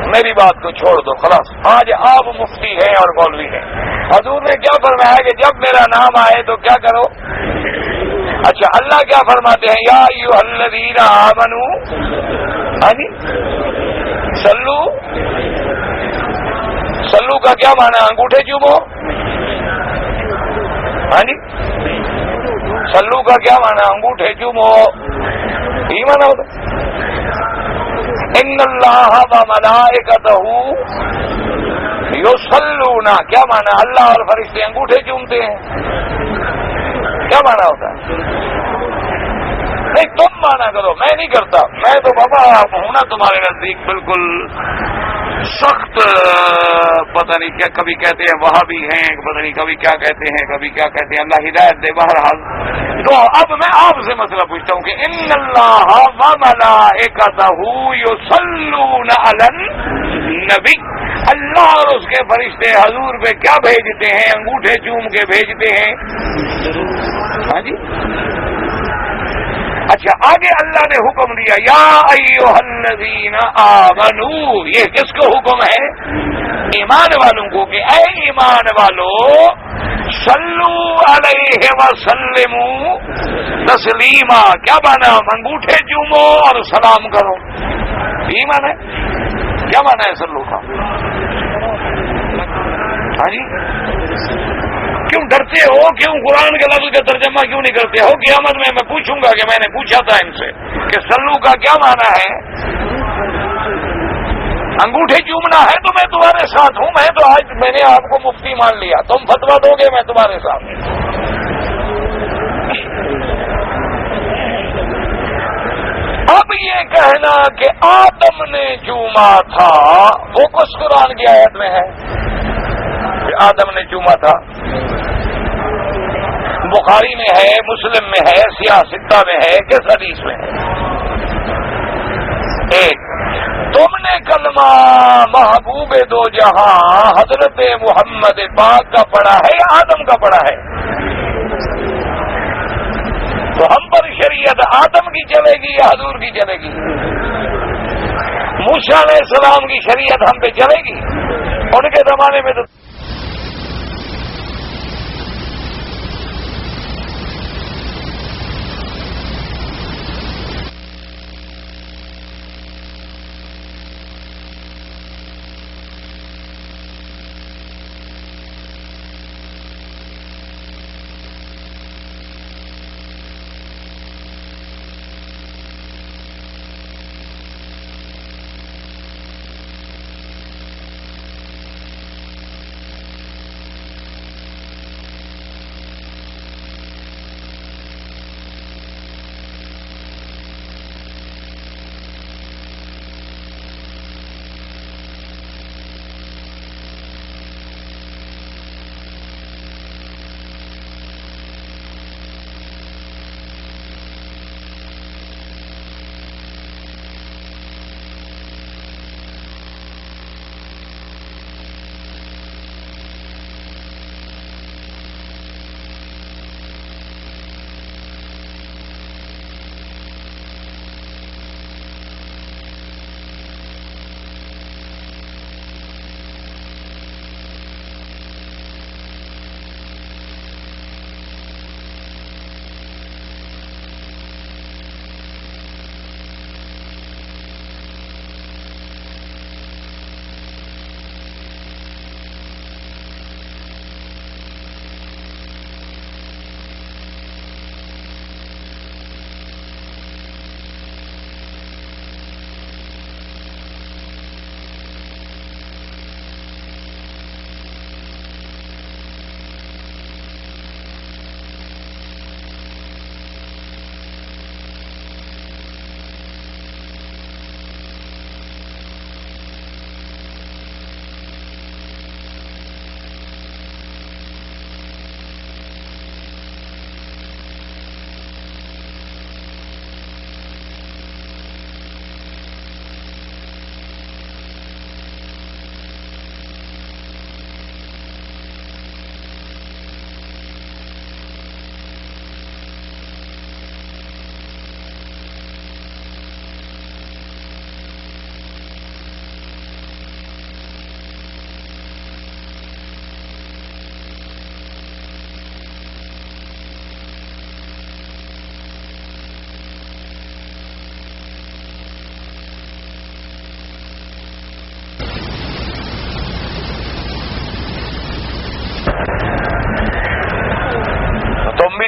میری بات کو چھوڑ دو خلاص. آج آپ مفتی ہیں اور مولوی ہیں. حضور نے کیا فرمایا کہ جب میرا نام آئے تو کیا کرو؟ اچھا، اللہ کیا فرماتے ہیں؟ یا ایھا الذین آمنوا، ہاں جی، سلو کا کیا معنی؟ انگوٹھے چومو. ہاں جی، سلو کا کیا معنی؟ انگوٹھے چومو. یہی معنی ہوتا. ان اللہ وملائکتہ یصلون، کیا معنی؟ اللہ اور فرشتے انگوٹھے چومتے ہیں. کیا معنی ہوتا ہے؟ نہیں، تم مانا کرو، میں نہیں کرتا. میں تو بابا ہوں نا تمہارے نزدیک بالکل سخت پتہ نہیں کیا، کبھی کہتے ہیں وہاں بھی ہیں، پتہ نہیں کبھی کیا کہتے ہیں، کبھی کیا کہتے ہیں، اللہ ہدایت دے۔ بہرحال تو اب میں آپ سے مسئلہ پوچھتا ہوں کہ ان اللہ وملائکتہ یصلون علی النبی، اللہ اور اس کے فرشتے حضور پہ کیا بھیجتے ہیں؟ انگوٹھے چوم کے بھیجتے ہیں۔ ہاں جی، اچھا آگے اللہ نے حکم دیا یا ایھا الذین آمنوا، یہ کس کو حکم ہے؟ ایمان والوں کو، کہ اے ایمان والو صلو علیہ وسلموا تسلیما، کیا مانا؟ انگوٹھے چومو اور سلام کرو، یہ مانا ہے؟ کیا مانا ہے صلو کا؟ ہاں جی، کیوں ڈرتے ہو؟ کیوں قرآن کے لفظ کا ترجمہ کیوں نہیں کرتے ہو؟ قیامت میں پوچھوں گا کہ میں نے پوچھا تھا ان سے کہ سلو کا کیا معنی ہے؟ انگوٹھے چومنا ہے تو میں تمہارے ساتھ ہوں، میں تو آج میں نے آپ کو مفتی مان لیا، تم فتویٰ دو گے میں تمہارے ساتھ۔ اب یہ کہنا کہ آدم نے چوما تھا، وہ کس قرآن کی آیت میں ہے کہ آدم نے چوما تھا؟ بخاری میں ہے، مسلم میں ہے، سیاہ ستہ میں ہے، کس حدیث میں ہے؟ ایک، تم نے کلمہ محبوب دو جہاں حضرت محمد پاک کا پڑھا ہے یا آدم کا پڑھا ہے؟ تو ہم پر شریعت آدم کی چلے گی یا حضور کی چلے گی؟ موسیٰ علیہ السلام کی شریعت ہم پہ چلے گی؟ ان کے زمانے میں تو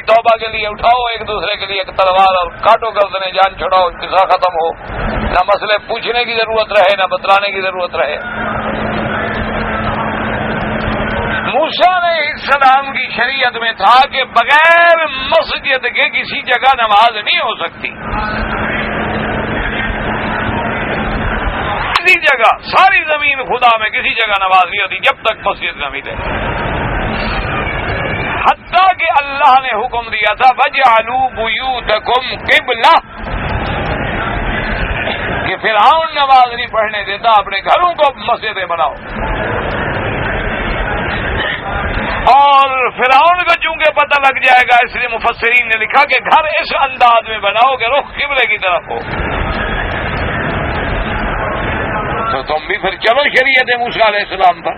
توبہ کے لیے اٹھاؤ ایک دوسرے کے لیے ایک تلوار اور کاٹو گردنیں، جان چھڑاؤ، قصہ ختم ہو، نہ مسئلے پوچھنے کی ضرورت رہے نہ بتلانے کی ضرورت رہے۔ موسیٰ علیہ السلام کی شریعت میں تھا کہ بغیر مسجد کے کسی جگہ نماز نہیں ہو سکتی، کسی جگہ ساری زمین خدا میں کسی جگہ نماز نہیں ہوتی جب تک مسجد نہ ملے، حتیٰ کہ اللہ نے حکم دیا تھا وَاجْعَلُوا بُيُوتَكُمْ قِبْلَةً، کہ فرعون نماز نہیں پڑھنے دیتا، اپنے گھروں کو مسجدیں بناؤ۔ اور فرعون کو چونکہ پتہ لگ جائے گا، اس لیے مفسرین نے لکھا کہ گھر اس انداز میں بناؤ کہ رخ قبلے کی طرف ہو۔ تو تم بھی پھر چلو شریعت موسیٰ علیہ السلام پر۔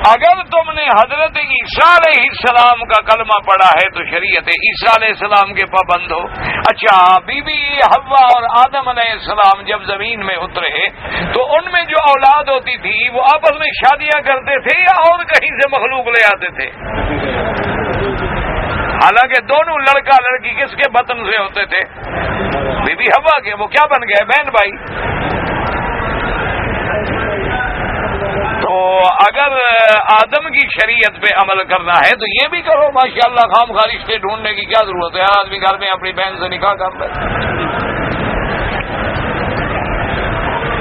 اگر تم نے حضرت عیسیٰ علیہ السلام کا کلمہ پڑھا ہے تو شریعت عیسیٰ علیہ السلام کے پابند ہو۔ اچھا، بی بی حوا اور آدم علیہ السلام جب زمین میں اترے تو ان میں جو اولاد ہوتی تھی وہ آپس میں شادیاں کرتے تھے یا اور کہیں سے مخلوق لے آتے تھے؟ حالانکہ دونوں لڑکا لڑکی کس کے بطن سے ہوتے تھے؟ بی بی حوا کے۔ وہ کیا بن گئے؟ بہن بھائی۔ تو اگر آدم کی شریعت پہ عمل کرنا ہے تو یہ بھی کرو، ماشاءاللہ، خام خواہ رشتے ڈھونڈنے کی کیا ضرورت ہے؟ ہر آدمی گھر میں اپنی بہن سے نکاح کر لے۔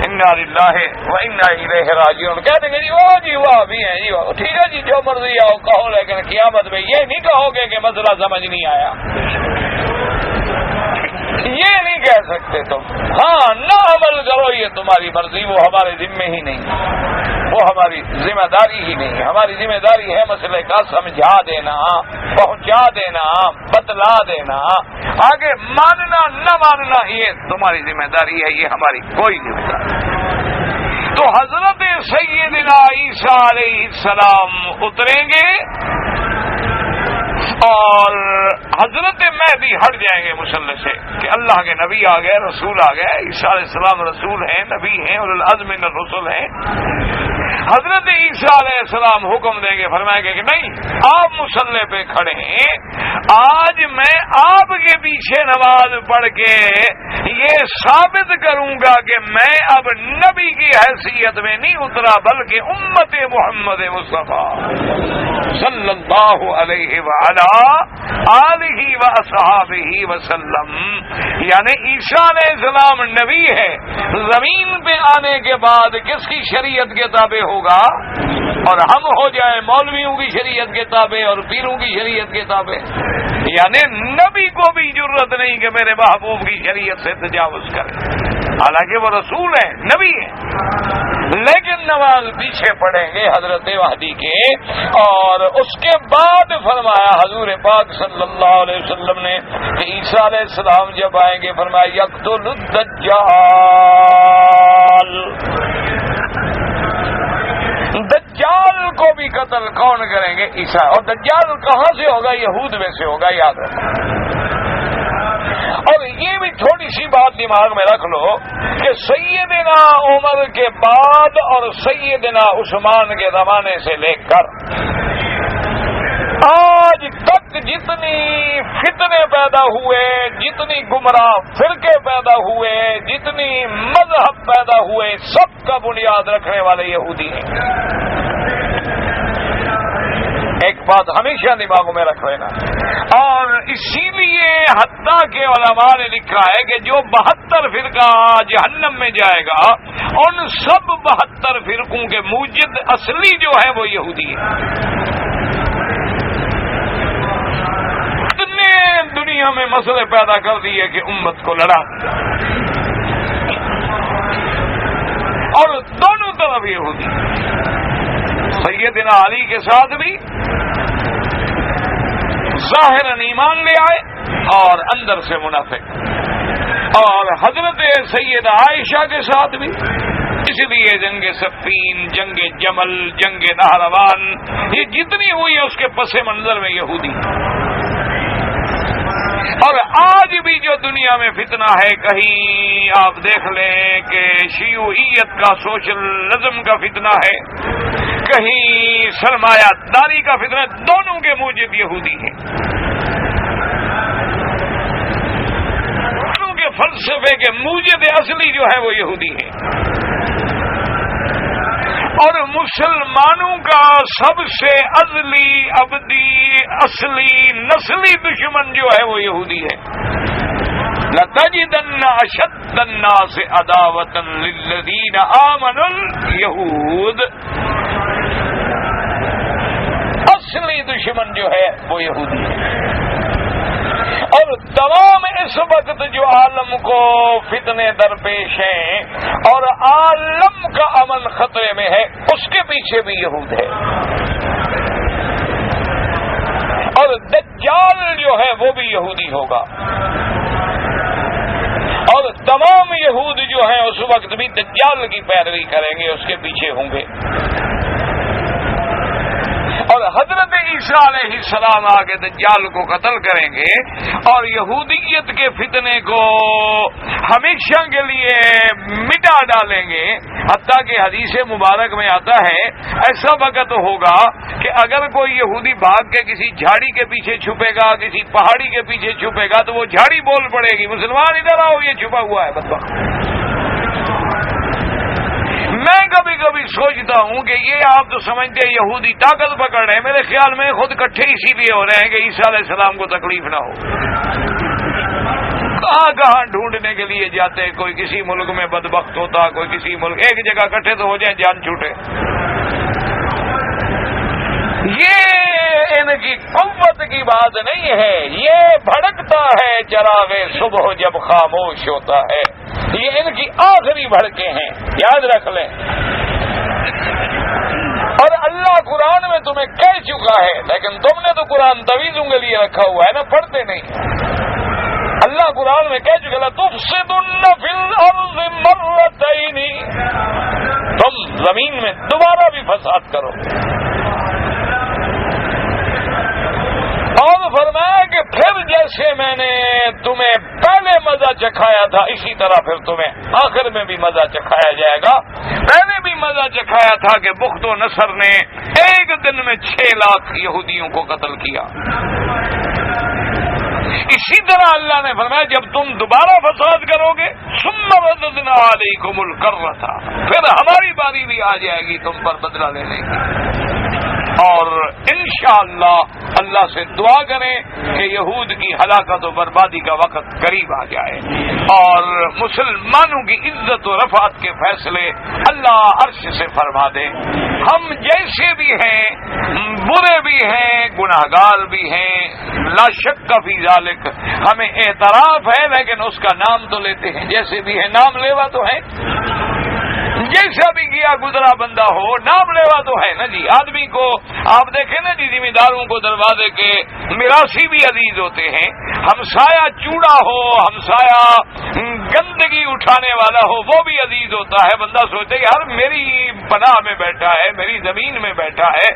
انا للہ و انا الیہ راجعون۔ کہتے ہیں جی وہ بھی ہیں جی، وہ ٹھیک ہے جی، جو مرضی آؤ کہو، لیکن قیامت میں یہ نہیں کہو گے کہ مسئلہ سمجھ نہیں آیا، یہ نہیں کہہ سکتے تم۔ ہاں، نہ عمل کرو یہ تمہاری مرضی، وہ ہمارے ذمے ہی نہیں، وہ ہماری ذمہ داری ہی نہیں۔ ہماری ذمہ داری ہے مسئلے کا سمجھا دینا، پہنچا دینا، بتلا دینا، آگے ماننا نہ ماننا یہ تمہاری ذمہ داری ہے، یہ ہماری کوئی ذمہ داری۔ تو حضرت سیدنا عیسیٰ علیہ السلام اتریں گے اور حضرت مہدی ہٹ جائیں گے مسلح سے کہ اللہ کے نبی آ گئے، رسول آ گئے۔ عیسیٰ علیہ السلام رسول ہیں، نبی ہیں، اولو العزم من الرسل ہیں۔ حضرت عیسیٰ علیہ السلام حکم دیں گے، فرمائیں گے کہ نہیں، آپ مسلح پہ کھڑے ہیں، آج میں آپ کے پیچھے نماز پڑھ کے یہ ثابت کروں گا کہ میں اب نبی کی حیثیت میں نہیں اترا بلکہ امت محمد مصطفیٰ صلی اللہ علیہ وآلہ آلہ و اصحابہ وسلم، یعنی عیسیٰ علیہ السلام نبی ہے، زمین پہ آنے کے بعد کس کی شریعت کے تابع ہوگا؟ اور ہم ہو جائیں مولویوں کی شریعت کے تابع اور پیروں کی شریعت کے تابع، یعنی نبی کو بھی جرت نہیں کہ میرے محبوب کی شریعت سے تجاوز کرے، حالانکہ وہ رسول ہیں، نبی ہیں، لیکن نماز پیچھے پڑھیں گے حضرت مہدی کے۔ اور اس کے بعد فرمایا حضور پاک صلی اللہ علیہ وسلم نے کہ عیسیٰ علیہ السلام جب آئیں گے، فرمایا یقتل الدجال، دجال کو بھی قتل کون کریں گے؟ عیسیٰ۔ اور دجال کہاں سے ہوگا؟ یہود میں سے ہوگا، یاد رکھنا۔ اور یہ بھی تھوڑی سی بات دماغ میں رکھ لو کہ سیدنا عمر کے بعد اور سیدنا عثمان کے زمانے سے لے کر آج تک جتنی فتنے پیدا ہوئے، جتنی گمراہ فرقے پیدا ہوئے، جتنی مذہب پیدا ہوئے، سب کا بنیاد رکھنے والے یہودی ہیں۔ ایک بات ہمیشہ دماغوں میں رکھ لینا۔ اور اسی لیے حتیٰ کہ علماء نے لکھا ہے کہ جو 72 فرقہ جہنم میں جائے گا، ان سب 72 فرقوں کے موجد اصلی جو ہے وہ یہودی ہیں۔ دنیا میں مسئلے پیدا کر دیے کہ امت کو لڑا، اور دونوں طرف یہودی، سیدنا علی کے ساتھ بھی ظاہراً ایمان لے آئے اور اندر سے منافق، اور حضرت سیدہ عائشہ کے ساتھ بھی، اس لیے جنگ صفین، جنگ جمل، جنگ نہروان، یہ جتنی ہوئی ہے اس کے پس منظر میں یہودی۔ اور آج بھی جو دنیا میں فتنہ ہے، کہیں آپ دیکھ لیں کہ شیوعیت کا، سوشلزم کا فتنہ ہے، کہیں سرمایہ داری کا فتنہ، دونوں کے موجب یہودی ہیں، دونوں کے فلسفے کے موجب اصلی جو ہے وہ یہودی ہیں۔ اور مسلمانوں کا سب سے ازلی، ابدی، اصلی، نسلی دشمن جو ہے وہ یہودی ہے۔ لَتَجِدَنَّ أَشَدَّ النَّاسِ عَدَاوَةً لِلَّذِينَ آمَنُوا الْيَهُودَ، اصلی دشمن جو ہے وہ یہودی ہے. اور تمام اس وقت جو عالم کو فتنے درپیش ہیں اور عالم کا امن خطرے میں ہے، اس کے پیچھے بھی یہود ہے. اور دجال جو ہے وہ بھی یہودی ہوگا، اور تمام یہود جو ہیں اس وقت بھی دجال کی پیروی کریں گے، اس کے پیچھے ہوں گے. اور حضرت عیسیٰ علیہ السلام آگے دجال کو قتل کریں گے اور یہودیت کے فتنے کو ہمیشہ کے لیے مٹا ڈالیں گے. حتیٰ کہ حدیث مبارک میں آتا ہے ایسا وقت ہوگا کہ اگر کوئی یہودی بھاگ کے کسی جھاڑی کے پیچھے چھپے گا، کسی پہاڑی کے پیچھے چھپے گا، تو وہ جھاڑی بول پڑے گی، مسلمان ادھر آؤ، یہ چھپا ہوا ہے بدبخت. میں کبھی کبھی سوچتا ہوں کہ یہ آپ تو سمجھتے ہیں یہودی طاقت پکڑ رہے ہیں، میرے خیال میں خود اکٹھے اسی لیے ہو رہے ہیں کہ عیسیٰ علیہ السلام کو تکلیف نہ ہو. کہاں کہاں ڈھونڈنے کے لیے جاتے ہیں، کوئی کسی ملک میں بدبخت ہوتا، کوئی کسی ملک، ایک جگہ اکٹھے تو ہو جائیں جان چھوٹے. یہ ان کی قوت کی بات نہیں ہے، یہ بھڑکتا ہے چراغ صبح جب خاموش ہوتا ہے. یہ ان کی آخری بھڑکے ہیں، یاد رکھ لیں. اور اللہ قرآن میں تمہیں کہہ چکا ہے، لیکن تم نے تو قرآن تویزوں کے لیے رکھا ہوا ہے نا، پڑھتے نہیں. اللہ قرآن میں کہہ چکا لَتُفْسِدُنَّ فِي الْأَرْضِ مَرَّتَيْنِ، تم زمین میں دوبارہ بھی فساد کرو. اور فرمایا کہ پھر جیسے میں نے تمہیں پہلے مزہ چکھایا تھا اسی طرح پھر تمہیں آخر میں بھی مزہ چکھایا جائے گا. پہلے بھی مزہ چکھایا تھا کہ بخت و نصر نے ایک دن میں 6 لاکھ یہودیوں کو قتل کیا. اسی طرح اللہ نے فرمایا جب تم دوبارہ فساد کرو گے ثم رددنا علیکم الکرۃ، پھر ہماری باری بھی آ جائے گی تم پر بدلہ لینے کی. اور انشاءاللہ اللہ سے دعا کریں کہ یہود کی ہلاکت و بربادی کا وقت قریب آ جائے اور مسلمانوں کی عزت و رفعت کے فیصلے اللہ عرش سے فرما دے. ہم جیسے بھی ہیں، برے بھی ہیں، گناہگار بھی ہیں، لا شک فی ذالک، ہمیں اعتراف ہے، لیکن اس کا نام تو لیتے ہیں. جیسے بھی ہے نام لیوا تو ہے، جیسا بھی کیا گزرا بندہ ہو نام لیوا تو ہے نا جی. آدمی کو آپ دیکھیں نا جی، ذمہ داروں کو دروازے کے میراثی بھی عزیز ہوتے ہیں. ہمسایہ چوڑا ہو، ہمسایہ گندگی اٹھانے والا ہو، وہ بھی عزیز ہوتا ہے. بندہ سوچتے کہ یار میری پناہ میں بیٹھا ہے، میری زمین میں بیٹھا ہے،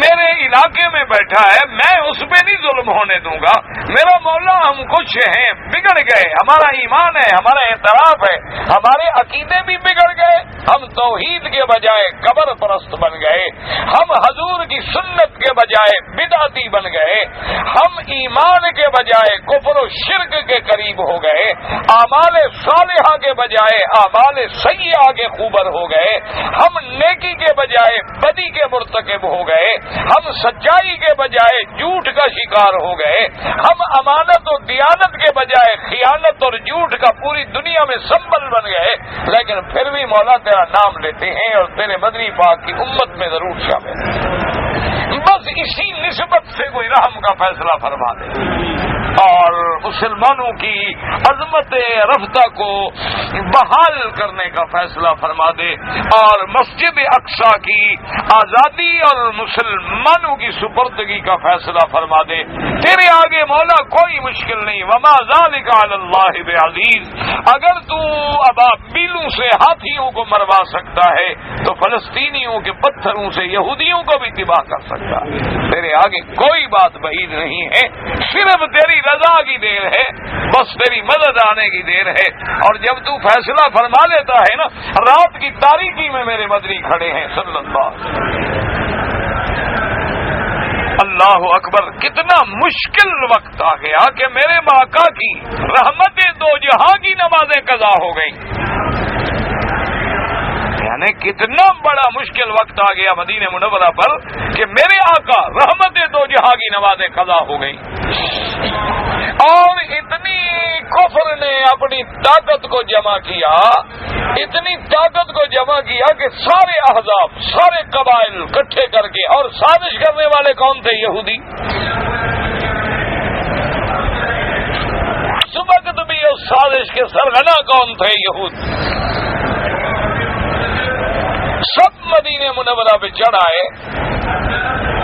میرے علاقے میں بیٹھا ہے، میں اس پہ نہیں ظلم ہونے دوں گا. میرا مولا ہم کچھ ہیں بگڑ گئے، ہمارا ایمان ہے، ہمارا اعتراف ہے، ہمارے عقیدے بھی بگڑ گئے، ہم توحید کے بجائے قبر پرست بن گئے، ہم حضور کی سنت کے بجائے بدعتی بن گئے، ہم ایمان کے بجائے کفر و شرک کے قریب ہو گئے، اعمال صالحہ کے بجائے اعمال سیئہ کے خوبر ہو گئے، ہم نیکی کے بجائے بدی کے مرتکب ہو گئے، ہم سچائی کے بجائے جھوٹ کا شکار ہو گئے، ہم امانت و دیانت کے بجائے خیانت اور جھوٹ کا پوری دنیا میں سمبل بن گئے. لیکن پھر بھی مولا تیرا نام لیتے ہیں اور تیرے مدنی پاک کی امت میں ضرور شامل ہیں. بس اسی نسبت سے کوئی رحم کا فیصلہ فرما دے اور مسلمانوں کی عظمت رفتہ کو بحال کرنے کا فیصلہ فرما دے اور مسجد اقصی کی آزادی اور مسلمانوں کی سپردگی کا فیصلہ فرما دے. تیرے آگے مولا کوئی مشکل نہیں. وما ذالک علی اللہ بعزیز. اگر تو ابابیلوں سے ہاتھیوں کو مروا سکتا ہے تو فلسطینیوں کے پتھروں سے یہودیوں کو بھی تباہ کر سکتا ہے. تیرے آگے کوئی بات بعید نہیں ہے، صرف تیری رضا کی دیر ہے، بس تیری مدد آنے کی دیر ہے. اور جب تو فیصلہ فرما لیتا ہے نا، رات کی تاریکی میں میرے مدنی کھڑے ہیں صلی اللہ علیہ وسلم. اللہ اکبر. کتنا مشکل وقت آ گیا کہ میرے آقا کی رحمت دو جہاں کی نمازیں قضا ہو گئیں. یعنی کتنا بڑا مشکل وقت آ گیا مدینہ منورہ پر کہ میرے آقا رحمت دو جہاں کی نمازیں قضا ہو گئیں. اور اتنی کفر نے اپنی طاقت کو جمع کیا، اتنی طاقت کو جمع کیا کہ سارے احزاب، سارے قبائل اکٹھے کر کے، اور سازش کرنے والے کون تھے؟ یہودی۔ اس وقت بھی اس سازش کے سرغنہ کون تھے؟ یہود۔ سب مدینہ منورہ پہ چڑھ آئے۔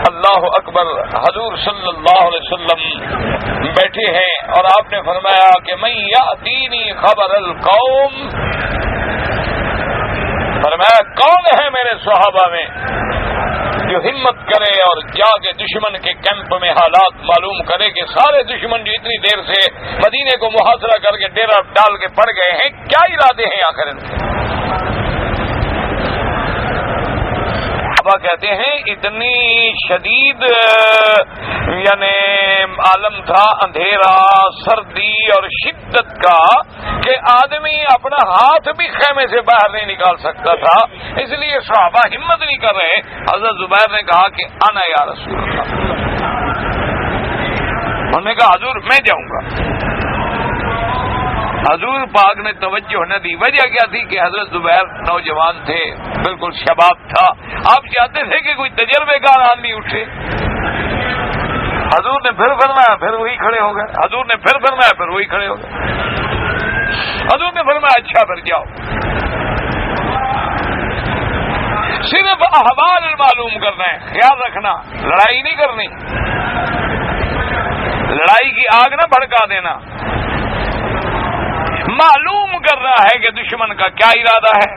اللہ اکبر، حضور صلی اللہ علیہ وسلم بیٹھے ہیں اور آپ نے فرمایا کہ من یأتینی خبر القوم، فرمایا کون ہے میرے صحابہ میں جو ہمت کرے اور جا کے دشمن کے کیمپ میں حالات معلوم کرے کہ سارے دشمن جو اتنی دیر سے مدینے کو محاصرہ کر کے ڈیرا ڈال کے پڑ گئے ہیں، کیا ارادے ہیں آخر ان کے؟ کہتے ہیں اتنی شدید یعنی عالم تھا، اندھیرا، سردی اور شدت کا، کہ آدمی اپنا ہاتھ بھی خیمے سے باہر نہیں نکال سکتا تھا، اس لیے صحابہ ہمت نہیں کر رہے۔ حضرت زبیر نے کہا کہ انا یا رسول اللہ، انہوں نے کہا حضور میں جاؤں گا۔ حضور پاک نے توجہ نہ دی۔ وجہ کیا تھی کہ حضرت زبیر نوجوان تھے، بالکل شباب تھا، آپ چاہتے تھے کہ کوئی تجربے کار آدمی اٹھے۔ حضور نے پھر فرمایا، پھر وہی کھڑے ہو گئے۔ حضور نے پھر فرمایا، پھر وہی کھڑے ہو گئے۔ حضور نے فرمایا اچھا پھر جاؤ۔ صرف احوال معلوم کرنا ہے، خیال رکھنا، لڑائی نہیں کرنی، لڑائی کی آگ نہ بھڑکا دینا۔ معلوم کر رہا ہے کہ دشمن کا کیا ارادہ ہے،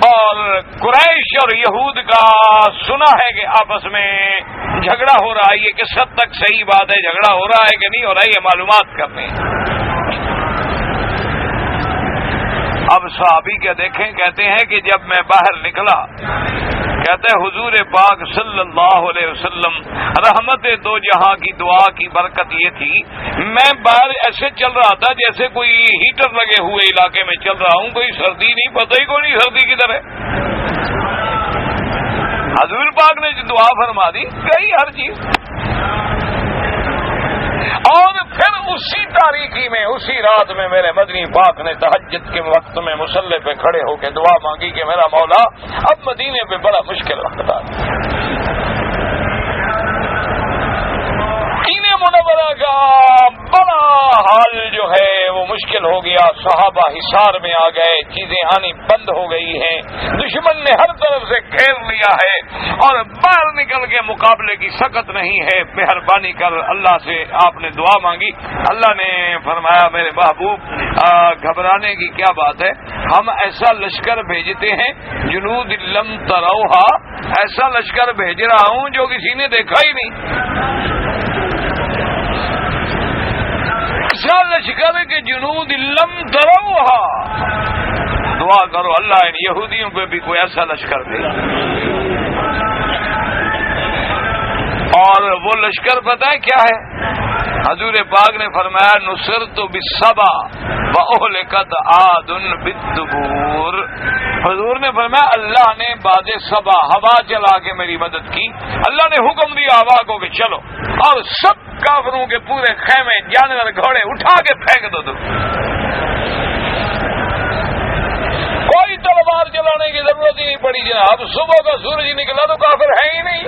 اور قریش اور یہود کا سنا ہے کہ آپس میں جھگڑا ہو رہا ہے، یہ کس حد تک صحیح بات ہے، جھگڑا ہو رہا ہے کہ نہیں ہو رہا ہے، یہ معلومات کرنے۔ اب صحابی کے دیکھیں، کہتے ہیں کہ جب میں باہر نکلا، کہتے ہیں حضور پاک صلی اللہ علیہ وسلم رحمت دو جہاں کی دعا کی برکت یہ تھی، میں باہر ایسے چل رہا تھا جیسے کوئی ہیٹر لگے ہوئے علاقے میں چل رہا ہوں، کوئی سردی نہیں، پتہ ہی کوئی نہیں سردی کدھر ہے۔ حضور پاک نے جو دعا فرما دی، گئی ہر چیز۔ اور پھر اسی تاریکی میں، اسی رات میں میرے مدنی پاک نے تہجد کے وقت میں مصلی پہ کھڑے ہو کے دعا مانگی کہ میرا مولا اب مدینے پہ بڑا مشکل وقت آ مدینہ منورہ کا بڑا حال جو ہے وہ مشکل ہو گیا، صحابہ حصار میں آ گئے، چیزیں آنی بند ہو گئی ہیں، دشمن نے ہر طرف سے گھیر لیا ہے اور باہر نکل کے مقابلے کی سکت نہیں ہے۔ مہربانی کر اللہ سے آپ نے دعا مانگی، اللہ نے فرمایا میرے محبوب گھبرانے کی کیا بات ہے، ہم ایسا لشکر بھیجتے ہیں جنود لم تروہا، ایسا لشکر بھیج رہا ہوں جو کسی نے دیکھا ہی نہیں، ایسا لشکر کے جنود لم تروہا۔ دعا کرو اللہ ان یہودیوں پہ بھی کوئی ایسا لشکر دے۔ اور وہ لشکر پتہ ہے کیا ہے؟ حضور پاک نے فرمایا نصرت بالصبا واہلکت عاد بالدبور۔ حضور نے فرمایا اللہ نے باد صبا، ہوا چلا کے میری مدد کی، اللہ نے حکم دیا ہوا کو کہ چلو، اور سب کافروں کے پورے خیمے، جانور، گھوڑے اٹھا کے پھینک دو۔ کوئی تلوار چلانے کی ضرورت ہی نہیں پڑی جناب، صبح کا سورج نکلا تو کافر ہے ہی نہیں،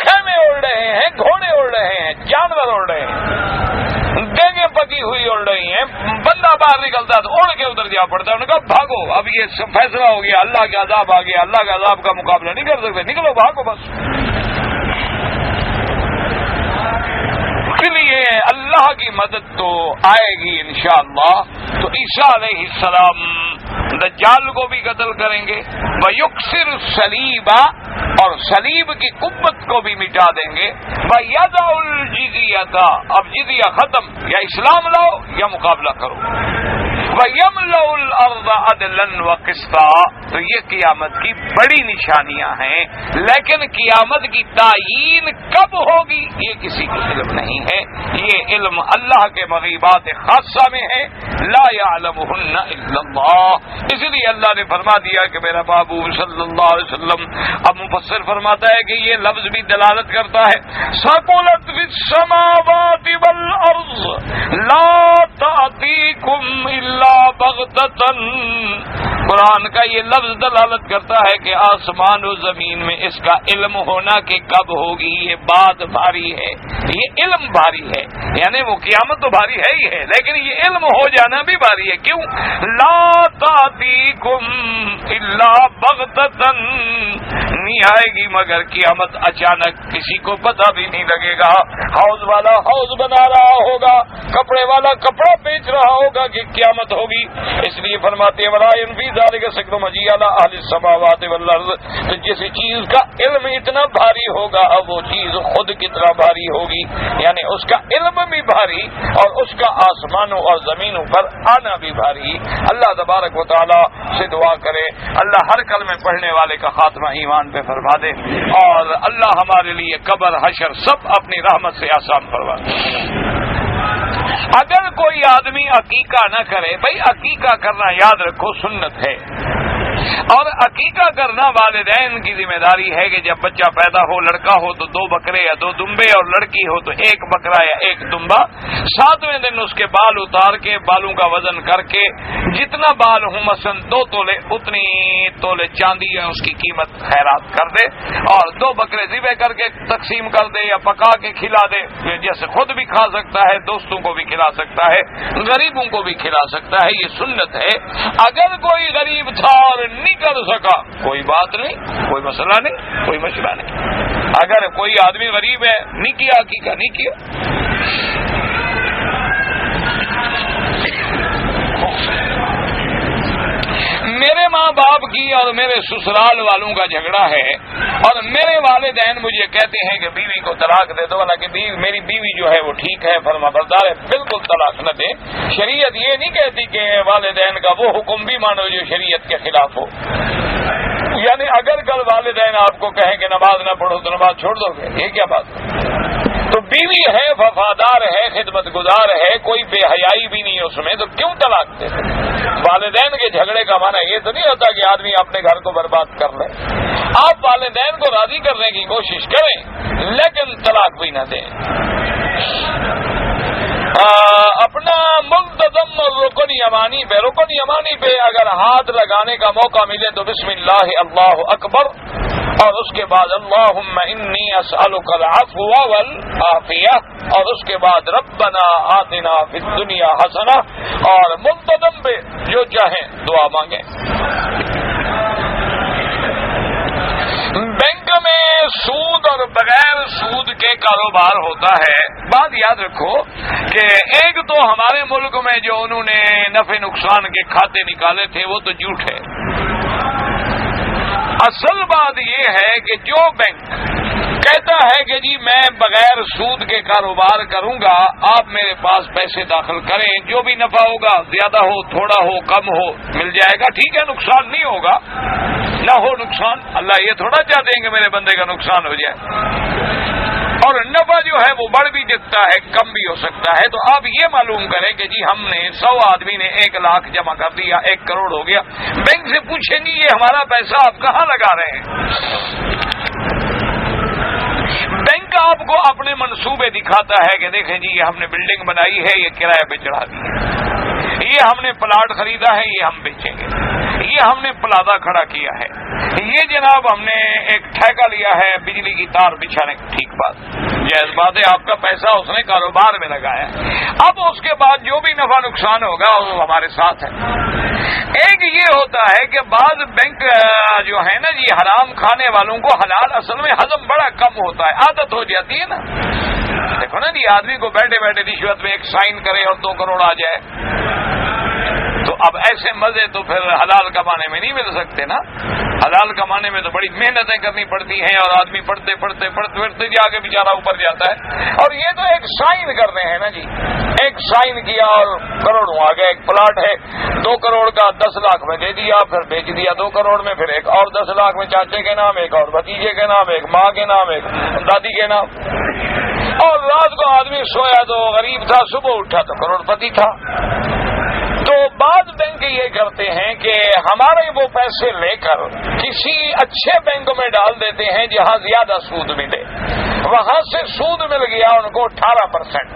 خیمے اڑ رہے ہیں، گھوڑے اڑ رہے ہیں، جانور اڑ رہے ہیں، دیگیں پکی ہوئی اڑ رہی ہیں، بندہ باہر نکلتا تو اڑ کے ادھر جا پڑتا ہے۔ انہوں نے کہا بھاگو، اب یہ فیصلہ ہو گیا، اللہ کا عذاب آ گیا، اللہ کے عذاب کا مقابلہ نہیں کر سکتے، نکلو بھاگو بس۔ اس لیے اللہ کی مدد تو آئے گی انشاءاللہ۔ تو عیسیٰ علیہ السلام دجال کو بھی قتل کریں گے، وَيُكْسِرُ الصَّلِيبَ، اور صلیب کی قوت کو بھی مٹا دیں گے، وَيَضَعُ الْجِزْيَةَ، اب جزیہ ختم، یا اسلام لاؤ یا مقابلہ کرو۔ وَيَمْلَأُ الْأَرْضَ عَدْلًا وَقِسْطًا، تو یہ قیامت کی بڑی نشانیاں ہیں، لیکن قیامت کی تعیین کب ہوگی یہ کسی کو علم نہیں ہے، یہ علم اللہ کے مغیبات خاصہ میں ہے، لا يعلمهن الا اللہ، اس لیے اللہ نے فرما دیا کہ میرا محبوب صلی اللہ علیہ وسلم، اب مفسر فرماتا ہے کہ یہ لفظ بھی دلالت کرتا ہے ثقلت فی السماوات والارض لا تأتیکم الا بغتۃ، قرآن کا یہ لفظ دلالت کرتا ہے کہ آسمان و زمین میں اس کا علم ہونا کہ کب ہوگی، یہ بات بھاری ہے، یہ علم بھاری ہے، یعنی وہ قیامت تو بھاری ہے ہی ہے، لیکن یہ علم ہو جانا بھی بھاری ہے۔ کیوں؟ لا تأتیکم الا بغتۃ، نہیں آئے گی مگر قیامت اچانک، کسی کو پتہ بھی نہیں لگے گا، حوض والا حوض بنا رہا ہوگا، کپڑے والا کپڑا بیچ رہا ہوگا کہ قیامت ہوگی، اس لیے فرماتے ہیں ولا ينفي ذلك سکر مجیء علی اہل السماوات والارض، تو جس چیز کا علم اتنا بھاری ہوگا اب وہ چیز خود کتنا بھاری ہوگی، یعنی اس کا علم بھی بھاری اور اس کا آسمانوں اور زمینوں پر آنا بھی بھاری۔ اللہ تبارک و تعالی سے دعا کرے اللہ ہر کلمے پڑھنے والے کا خاتمہ ایمان پہ فرما دے، اور اللہ ہمارے لیے قبر حشر سب اپنی رحمت سے آسان فرما دے۔ اگر کوئی آدمی عقیقہ نہ کرے، بھائی عقیقہ کرنا یاد رکھو سنت ہے، اور عقیقہ کرنا والدین کی ذمہ داری ہے کہ جب بچہ پیدا ہو، لڑکا ہو تو 2 بکرے یا 2 دمبے، اور لڑکی ہو تو 1 بکرا یا 1 دمبا، 7ویں دن اس کے بال اتار کے بالوں کا وزن کر کے جتنا بال ہوں مثلا 2 تولے اتنی تولے چاندی ہے اس کی قیمت خیرات کر دے، اور 2 بکرے ذبح کر کے تقسیم کر دے یا پکا کے کھلا دے، جیسے خود بھی کھا سکتا ہے، دوستوں کو بھی کھلا سکتا ہے، غریبوں کو بھی کھلا سکتا ہے، یہ سنت ہے۔ اگر کوئی غریب تھا اور نہیں کر سکا کوئی بات نہیں، کوئی مسئلہ نہیں، کوئی مشورہ نہیں، اگر کوئی آدمی غریب ہے نہیں کیا عقیقہ نہیں کیا۔ میرے ماں باپ کی اور میرے سسرال والوں کا جھگڑا ہے، اور میرے والدین مجھے کہتے ہیں کہ بیوی کو طلاق دے دو، حالانکہ میری بیوی جو ہے وہ ٹھیک ہے، فرما بردار ہے، بالکل طلاق نہ دے۔ شریعت یہ نہیں کہتی کہ والدین کا وہ حکم بھی مانو جو شریعت کے خلاف ہو، یعنی اگر کل والدین آپ کو کہیں کہ نماز نہ پڑھو تو نماز چھوڑ دو گے، یہ کیا بات ہے؟ تو بیوی ہے، وفادار ہے، خدمت گزار ہے، کوئی بے حیائی بھی نہیں اس میں، تو کیوں طلاق دے؟ والدین کے جھگڑے کا معنی یہ تو نہیں ہوتا کہ آدمی اپنے گھر کو برباد کر لے۔ آپ والدین کو راضی کرنے کی کوشش کریں لیکن طلاق بھی نہ دیں۔ اپنا منتظم رکن یمانی پہ اگر ہاتھ لگانے کا موقع ملے تو بسم اللہ اللہ اکبر، اور اس کے بعد اللہم انی اسألک العفو والعافیہ، اور اس کے بعد ربنا آتنا فی الدنیا حسنہ، اور منتظم پہ جو چاہیں دعا مانگیں۔ بینک میں سود اور بغیر سود کے کاروبار ہوتا ہے۔ بات یاد رکھو کہ ایک تو ہمارے ملک میں جو انہوں نے نفع نقصان کے کھاتے نکالے تھے وہ تو جھوٹ ہے۔ اصل بات یہ ہے کہ جو بینک کہتا ہے کہ جی میں بغیر سود کے کاروبار کروں گا، آپ میرے پاس پیسے داخل کریں، جو بھی نفع ہوگا زیادہ ہو تھوڑا ہو کم ہو مل جائے گا، ٹھیک ہے، نقصان نہیں ہوگا، نہ ہو نقصان، اللہ یہ تھوڑا چاہتے ہیں کہ میرے بندے کا نقصان ہو جائے، اور نفع جو ہے وہ بڑھ بھی سکتا ہے کم بھی ہو سکتا ہے۔ تو آپ یہ معلوم کریں کہ جی ہم نے 100 آدمی نے 1 لاکھ جمع کر دیا، 1 کروڑ ہو گیا، بینک سے پوچھیں گے یہ ہمارا پیسہ آپ کہاں لگا رہے ہیں؟ بینک آپ کو اپنے منصوبے دکھاتا ہے کہ دیکھیں جی یہ ہم نے بلڈنگ بنائی ہے، یہ کرایہ پہ چڑھا دی ہے، یہ ہم نے پلاٹ خریدا ہے، یہ ہم بیچیں گے، یہ ہم نے پلازا کھڑا کیا ہے، یہ جناب ہم نے ایک ٹھیکہ لیا ہے بجلی کی تار بچھانے، ٹھیک بات، جائز بات ہے، آپ کا پیسہ اس نے کاروبار میں لگایا، اب اس کے بعد جو بھی نفع نقصان ہوگا وہ ہمارے ساتھ ہے۔ ایک یہ ہوتا ہے کہ بعض بینک جو ہے نا جی حرام کھانے والوں کو حلال اصل میں ہضم بڑا کم ہوتا ہے، عادت ہو جاتی ہے نا، دیکھو نا جی آدمی کو بیٹھے بیٹھے رشوت میں 1 سائن کرے اور 2 کروڑ آ جائے، تو اب ایسے مزے تو پھر حلال کمانے میں نہیں مل سکتے نا. حلال کمانے میں تو بڑی محنتیں کرنی پڑتی ہیں اور آدمی پڑھتے پڑھتے جا کے بیچارہ اوپر جاتا ہے. اور یہ تو ایک سائن کر رہے ہیں نا جی, ایک سائن کیا اور کروڑوں آ گئے. ایک پلاٹ ہے 2 کروڑ کا 10 لاکھ میں دے دیا, پھر بیچ دیا 2 کروڑ میں, پھر ایک اور 10 لاکھ میں چاچے کے نام, ایک اور بھتیجے کے نام, ایک ماں کے نام, ایک دادی کے نام. اور رات کو آدمی سویا تو غریب تھا, صبح اٹھا تو کروڑ پتی تھا. تو بعض بینک یہ کرتے ہیں کہ ہمارے وہ پیسے لے کر کسی اچھے بینک میں ڈال دیتے ہیں جہاں زیادہ سود ملے. وہاں سے سود مل گیا ان کو 18%.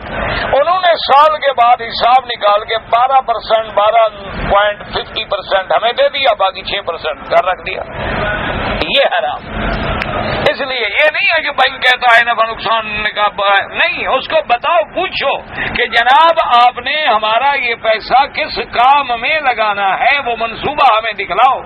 انہوں نے سال کے بعد حساب نکال کے 12%, 12.50% ہمیں دے دیا, باقی 6% گھر رکھ دیا. یہ حرام. اس لیے یہ نہیں ہے کہ بینک کہتا ہے نفع نقصان کا نہیں, اس کو بتاؤ, پوچھو کہ جناب آپ نے ہمارا یہ پیسہ کس کام میں لگانا ہے, وہ منصوبہ ہمیں دکھلاؤ.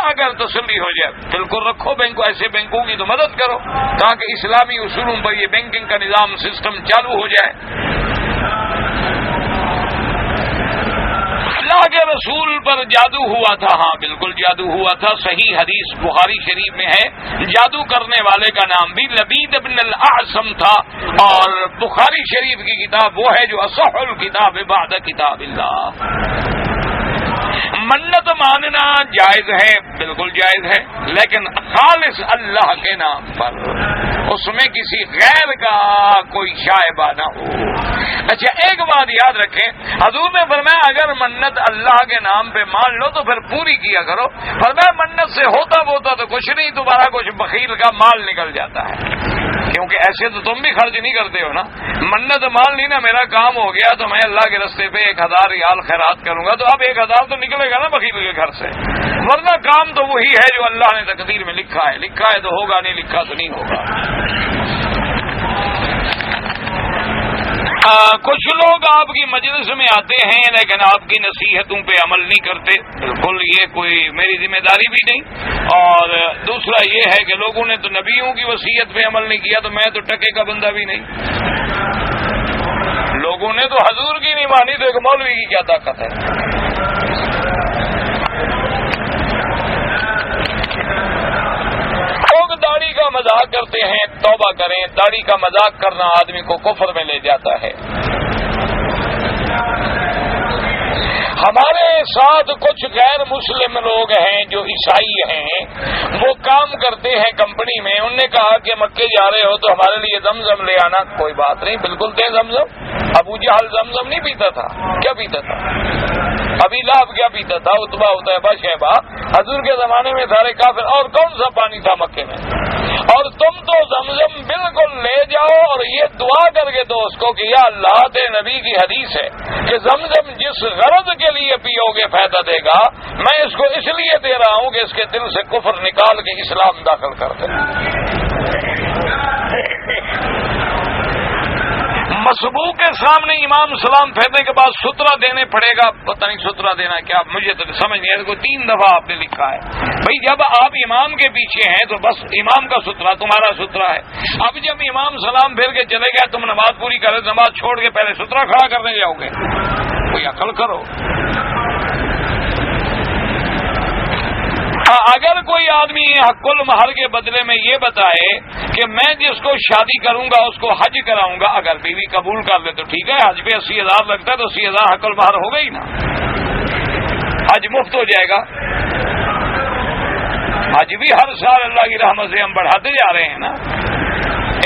اگر تسلی ہو جائے بالکل رکھو بینک کو. ایسے بینکوں کی تو مدد کرو تاکہ اسلامی اصولوں پر یہ بینکنگ کا نظام سسٹم چالو ہو جائے. اللہ کے رسول پر جادو ہوا تھا. ہاں بالکل جادو ہوا تھا. صحیح حدیث بخاری شریف میں ہے. جادو کرنے والے کا نام بھی لبید بن الاعصم تھا, اور بخاری شریف کی کتاب وہ ہے جو اصح الکتاب بعد کتاب اللہ. منت ماننا جائز ہے, بالکل جائز ہے, لیکن خالص اللہ کے نام پر, اس میں کسی غیر کا کوئی شائبہ نہ ہو. اچھا ایک بات یاد رکھیں, حضور نے فرمایا اگر منت اللہ کے نام پہ مان لو تو پھر پوری کیا کرو. فرمایا منت سے ہوتا تو کچھ نہیں, تمہارا کچھ بخیل کا مال نکل جاتا ہے, کیونکہ ایسے تو تم بھی خرچ نہیں کرتے ہو نا. منت مان لی نا, میرا کام ہو گیا تو میں اللہ کے رستے پہ 1000 ریال خیرات کروں گا, تو اب 1000 تو نکلے گا نا بخیل کے گھر سے, ورنہ کام تو وہی ہے جو اللہ نے تقدیر میں لکھا ہے. لکھا ہے تو ہوگا, نہیں لکھا تو نہیں ہوگا. کچھ لوگ آپ کی مجلس میں آتے ہیں لیکن آپ کی نصیحتوں پہ عمل نہیں کرتے. بالکل یہ کوئی میری ذمہ داری بھی نہیں. اور دوسرا یہ ہے کہ لوگوں نے تو نبیوں کی وصیت پہ عمل نہیں کیا, تو میں تو ٹکے کا بندہ بھی نہیں. لوگوں نے تو حضور کی نہیں مانی, تو ایک مولوی کی کیا طاقت ہے. لوگ داڑھی کا مذاق کرتے ہیں, توبہ کریں. داڑھی کا مذاق کرنا آدمی کو کفر میں لے جاتا ہے. ہمارے ساتھ کچھ غیر مسلم لوگ ہیں جو عیسائی ہیں, وہ کام کرتے ہیں کمپنی میں. انہوں نے کہا کہ مکے جا رہے ہو تو ہمارے لیے زمزم لے آنا. کوئی بات نہیں, بالکل دے زمزم. ابو جہل زمزم نہیں پیتا تھا, کیا پیتا تھا؟ ابھی لہب کیا پیتا تھا؟ اتبا اتیبہ شیبہ. حضور کے زمانے میں سارے کافر. اور کون سا پانی تھا مکے میں؟ اور تم تو زمزم بالکل لے جاؤ اور یہ دعا کر کے دو اس کو کہ یا اللہ, تیرے نبی کی حدیث ہے کہ زمزم جس غرض کے لیے پیو گے فائدہ دے گا, میں اس کو اس لیے دے رہا ہوں کہ اس کے دل سے کفر نکال کے اسلام داخل کر دے. مسبوق کے سامنے امام سلام پھیرنے کے بعد سترہ دینے پڑے گا. پتہ نہیں سترہ دینا کیا, مجھے تو سمجھ نہیں آیا. 3 دفعہ آپ نے لکھا ہے. بھئی جب آپ امام کے پیچھے ہیں تو بس امام کا سترہ تمہارا سترہ ہے. اب جب امام سلام پھیر کے چلے گئے, تم نماز پوری کرے, نماز چھوڑ کے پہلے سترہ کھڑا کرنے جاؤ گے. کوئی عقل کرو. اگر کوئی آدمی حق المہر کے بدلے میں یہ بتائے کہ میں جس کو شادی کروں گا اس کو حج کراؤں گا, اگر بیوی قبول کر لے تو ٹھیک ہے. حج پہ 80,000 لگتا ہے تو 80,000 حق المہر ہو گئی نا, حج مفت ہو جائے گا. حج بھی ہر سال اللہ کی رحمت سے ہم بڑھاتے جا رہے ہیں نا.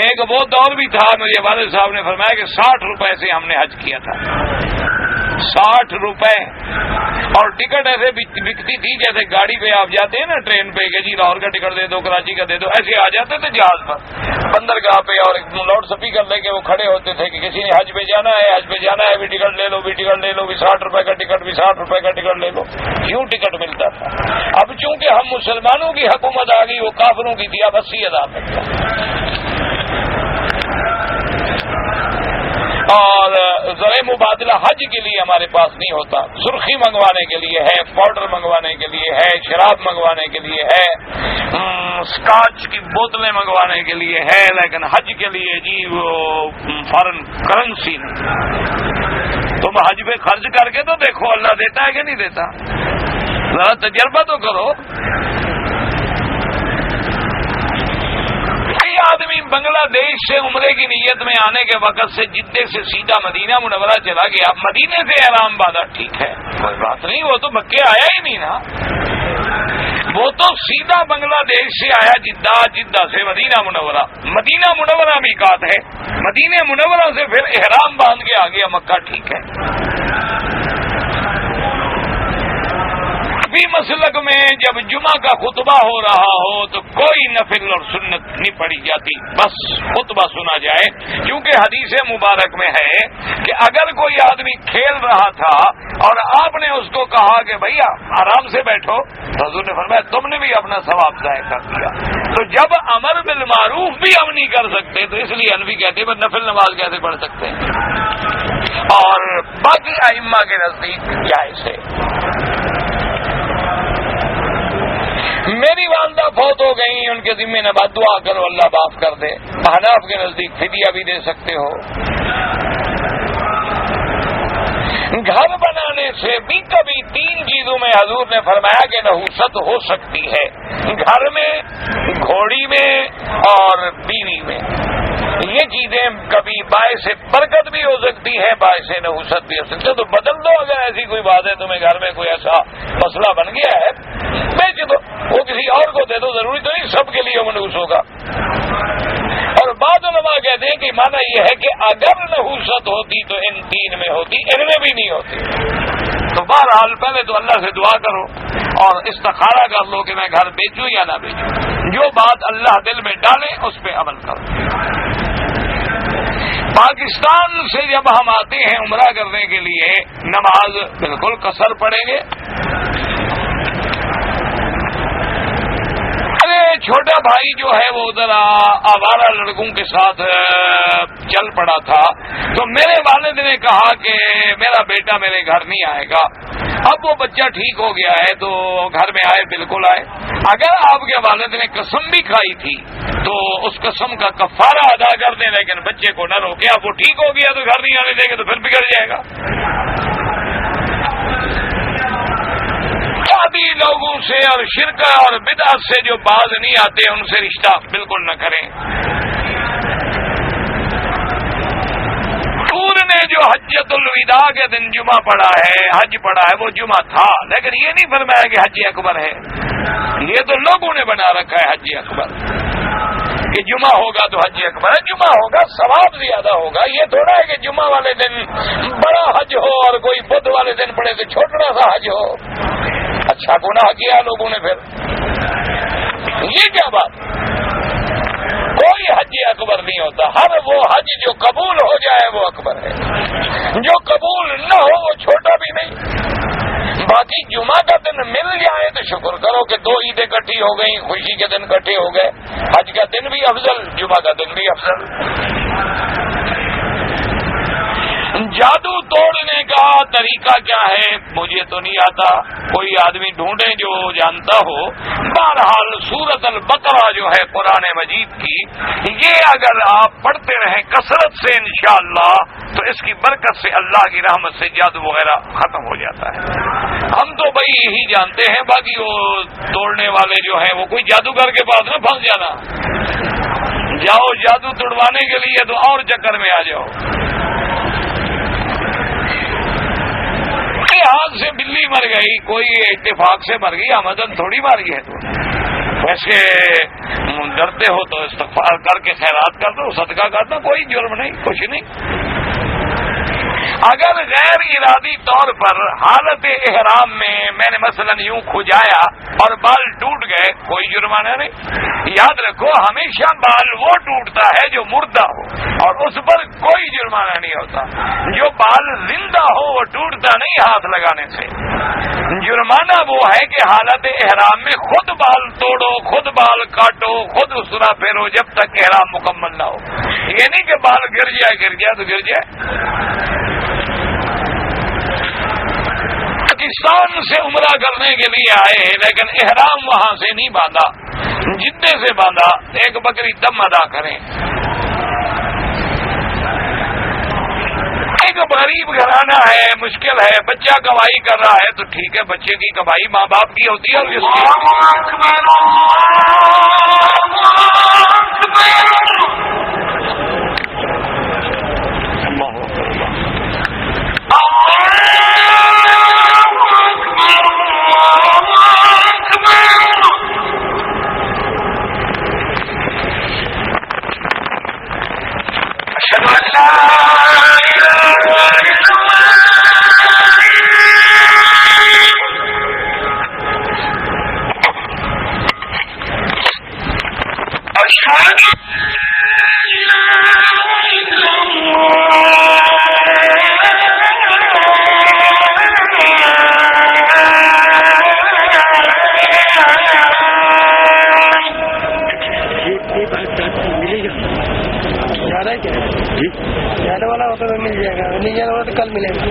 ایک وہ دور بھی تھا, مجھے والد صاحب نے فرمایا کہ 60 روپے سے ہم نے حج کیا تھا. 60 روپے. اور ٹکٹ ایسے بکتی تھی جیسے گاڑی پہ آپ جاتے ہیں نا ٹرین پہ کہ جی لاہور کا ٹکٹ دے دو, کراچی کا دے دو, ایسے آ جاتے تھے جہاز پر بندرگاہ پہ, اور ایک لاؤڈ اسپیکر لے کے وہ کھڑے ہوتے تھے کہ کسی نے حج پہ جانا ہے, حج پہ جانا ہے, بھی ٹکٹ لے لو, بھی ٹکٹ لے لو, بھی 60 روپے کا ٹکٹ, بھی 60 روپے کا ٹکٹ لے لو. یوں ٹکٹ ملتا تھا. اب چونکہ ہم مسلمانوں کی حکومت آ گئی, وہ کافروں کی تھی, اب 80,000 لگتا. اور ذرائع مبادلہ حج کے لیے ہمارے پاس نہیں ہوتا. سرخی منگوانے کے لیے ہے, پاؤڈر منگوانے کے لیے ہے, شراب منگوانے کے لیے ہے, اسکاچ کی بوتلیں منگوانے کے لیے ہے, لیکن حج کے لیے جی وہ فارن کرنسی نہیں. تم حج پہ خرچ کر کے تو دیکھو اللہ دیتا ہے کہ نہیں دیتا، ذرا تجربہ تو کرو۔ آدمی بنگلہ دیش سے عمرے کی نیت میں آنے کے وقت سے جدے سے سیدھا مدینہ منورہ چلا گیا، مدینے سے احرام باندھا، ٹھیک ہے کوئی بات نہیں، وہ تو مکے آیا ہی نہیں نا، وہ تو سیدھا بنگلہ دیش سے آیا جدہ، جدہ سے مدینہ منورہ، مدینہ منورہ میقات ہے، مدینہ منورہ سے پھر احرام باندھ کے آ گیا مکہ، ٹھیک ہے۔ مسلک میں جب جمعہ کا خطبہ ہو رہا ہو تو کوئی نفل اور سنت نہیں پڑھی جاتی، بس خطبہ سنا جائے، کیونکہ حدیث مبارک میں ہے کہ اگر کوئی آدمی کھیل رہا تھا اور آپ نے اس کو کہا کہ بھیا آرام سے بیٹھو، حضور نے فرمایا تم نے بھی اپنا ثواب ضائع کر دیا۔ تو جب امر بالمعروف بھی ہم نہیں کر سکتے تو اس لیے حنفی کہتے ہیں نفل نماز کیسے پڑھ سکتے ہیں، اور باقی ائمہ کے نزدیک جائز ہے۔ میری والدہ فوت ہو گئی، ان کے ذمہ نبات دعا کرو اللہ معاف کر دے، احناف کے نزدیک فدیہ بھی دے سکتے ہو۔ گھر بنانے سے بھی کبھی تین چیزوں میں حضور نے فرمایا کہ نحوست ہو سکتی ہے، گھر میں، گھوڑی میں اور بیوی میں، یہ چیزیں کبھی باعث برکت بھی ہو سکتی ہے، باعث نحوست بھی ہو سکتی ہے، تو بدل دو اگر ایسی کوئی بات ہے، تمہیں گھر میں کوئی ایسا مسئلہ بن گیا ہے بیچ دو، وہ کسی اور کو دے دو، ضروری تو نہیں سب کے لیے منحوس ہوگا۔ اور بعض علماء کہتے ہیں کہ معنی یہ ہے کہ اگر نحوست ہوتی تو ان تین میں ہوتی، ان میں بھی نہیں ہوتی۔ تو بہرحال پہلے تو اللہ سے دعا کرو اور استخارہ کر لو کہ میں گھر بیچوں یا نہ بیچوں، جو بات اللہ دل میں ڈالے اس پہ عمل کرو۔ پاکستان سے جب ہم آتے ہیں عمرہ کرنے کے لیے، نماز بالکل قصر پڑھیں گے۔ چھوٹا بھائی جو ہے وہ ادھر آوارہ لڑکوں کے ساتھ چل پڑا تھا، تو میرے والد نے کہا کہ میرا بیٹا میرے گھر نہیں آئے گا۔ اب وہ بچہ ٹھیک ہو گیا ہے تو گھر میں آئے، بالکل آئے۔ اگر آپ کے والد نے قسم بھی کھائی تھی تو اس قسم کا کفارہ ادا کر دیں، لیکن بچے کو نہ روکے۔ اب وہ ٹھیک ہو گیا تو گھر نہیں آنے دیں گے تو پھر بگڑ جائے گا۔ لوگوں سے اور شرکا اور بدعت سے جو باز نہیں آتے ان سے رشتہ بالکل نہ کریں۔ حضور نے جو حجۃ الوداع کے دن جمعہ پڑھا ہے، حج پڑھا ہے، وہ جمعہ تھا، لیکن یہ نہیں فرمایا کہ حج اکبر ہے۔ یہ تو لوگوں نے بنا رکھا ہے حج اکبر، کہ جمعہ ہوگا تو حج اکبر ہے، جمعہ ہوگا ثواب زیادہ ہوگا۔ یہ تھوڑا ہے کہ جمعہ والے دن بڑا حج ہو اور کوئی بدھ والے دن پڑے تو چھوٹا سا حج ہو۔ اچھا گناہ کیا لوگوں نے پھر، یہ کیا بات؟ کوئی حج اکبر نہیں ہوتا، ہر وہ حج جو قبول ہو جائے وہ اکبر ہے، جو قبول نہ ہو وہ چھوٹا بھی نہیں۔ باقی جمعہ کا دن مل جائے تو شکر کرو کہ دو عیدیں اکٹھی ہو گئیں، خوشی کے دن اکٹھے ہو گئے، حج کا دن بھی افضل، جمعہ کا دن بھی افضل۔ جادو توڑنے کا طریقہ کیا ہے مجھے تو نہیں آتا، کوئی آدمی ڈھونڈے جو جانتا ہو۔ بہرحال سورۃ البقرہ جو ہے قرآن مجید کی، یہ اگر آپ پڑھتے رہیں کثرت سے انشاءاللہ تو اس کی برکت سے اللہ کی رحمت سے جادو وغیرہ ختم ہو جاتا ہے۔ ہم تو بھائی یہی جانتے ہیں، باقی وہ توڑنے والے جو ہیں وہ کوئی جادوگر کے پاس نہ پھنس جانا، جاؤ جادو توڑوانے کے لیے تو اور چکر میں آ جاؤ۔ ہاتھ سے بلی مر گئی، کوئی اتفاق سے مر گئی، آمدن تھوڑی ماری ہے، تو ویسے ڈرتے ہو تو استغفار کر کے خیرات کر دو، صدقہ کر دو، کوئی جرم نہیں، کچھ نہیں۔ اگر غیر ارادی طور پر حالت احرام میں نے مثلا یوں کھجایا اور بال ٹوٹ گئے، کوئی جرمانہ نہیں۔ یاد رکھو ہمیشہ بال وہ ٹوٹتا ہے جو مردہ ہو، اور اس پر کوئی جرمانہ نہیں ہوتا۔ جو بال زندہ ہو وہ ٹوٹتا نہیں ہاتھ لگانے سے۔ جرمانہ وہ ہے کہ حالت احرام میں خود بال توڑو، خود بال کاٹو، خود اسرا پھیرو جب تک احرام مکمل نہ ہو۔ یہ نہیں کہ بال گر جائے تو گر جائے۔ پاکستان سے عمرہ کرنے کے لیے آئے لیکن احرام وہاں سے نہیں باندھا، جدے سے باندھا، ایک بکری دم ادا کریں۔ ایک غریب گھرانہ ہے، مشکل ہے، بچہ کمائی کر رہا ہے تو ٹھیک ہے، بچے کی کمائی ماں باپ کی ہوتی ہے اور اس کی جانے والا ہوتا تو مل جائے گا، نہیں جانے والا تو کل ملے گا.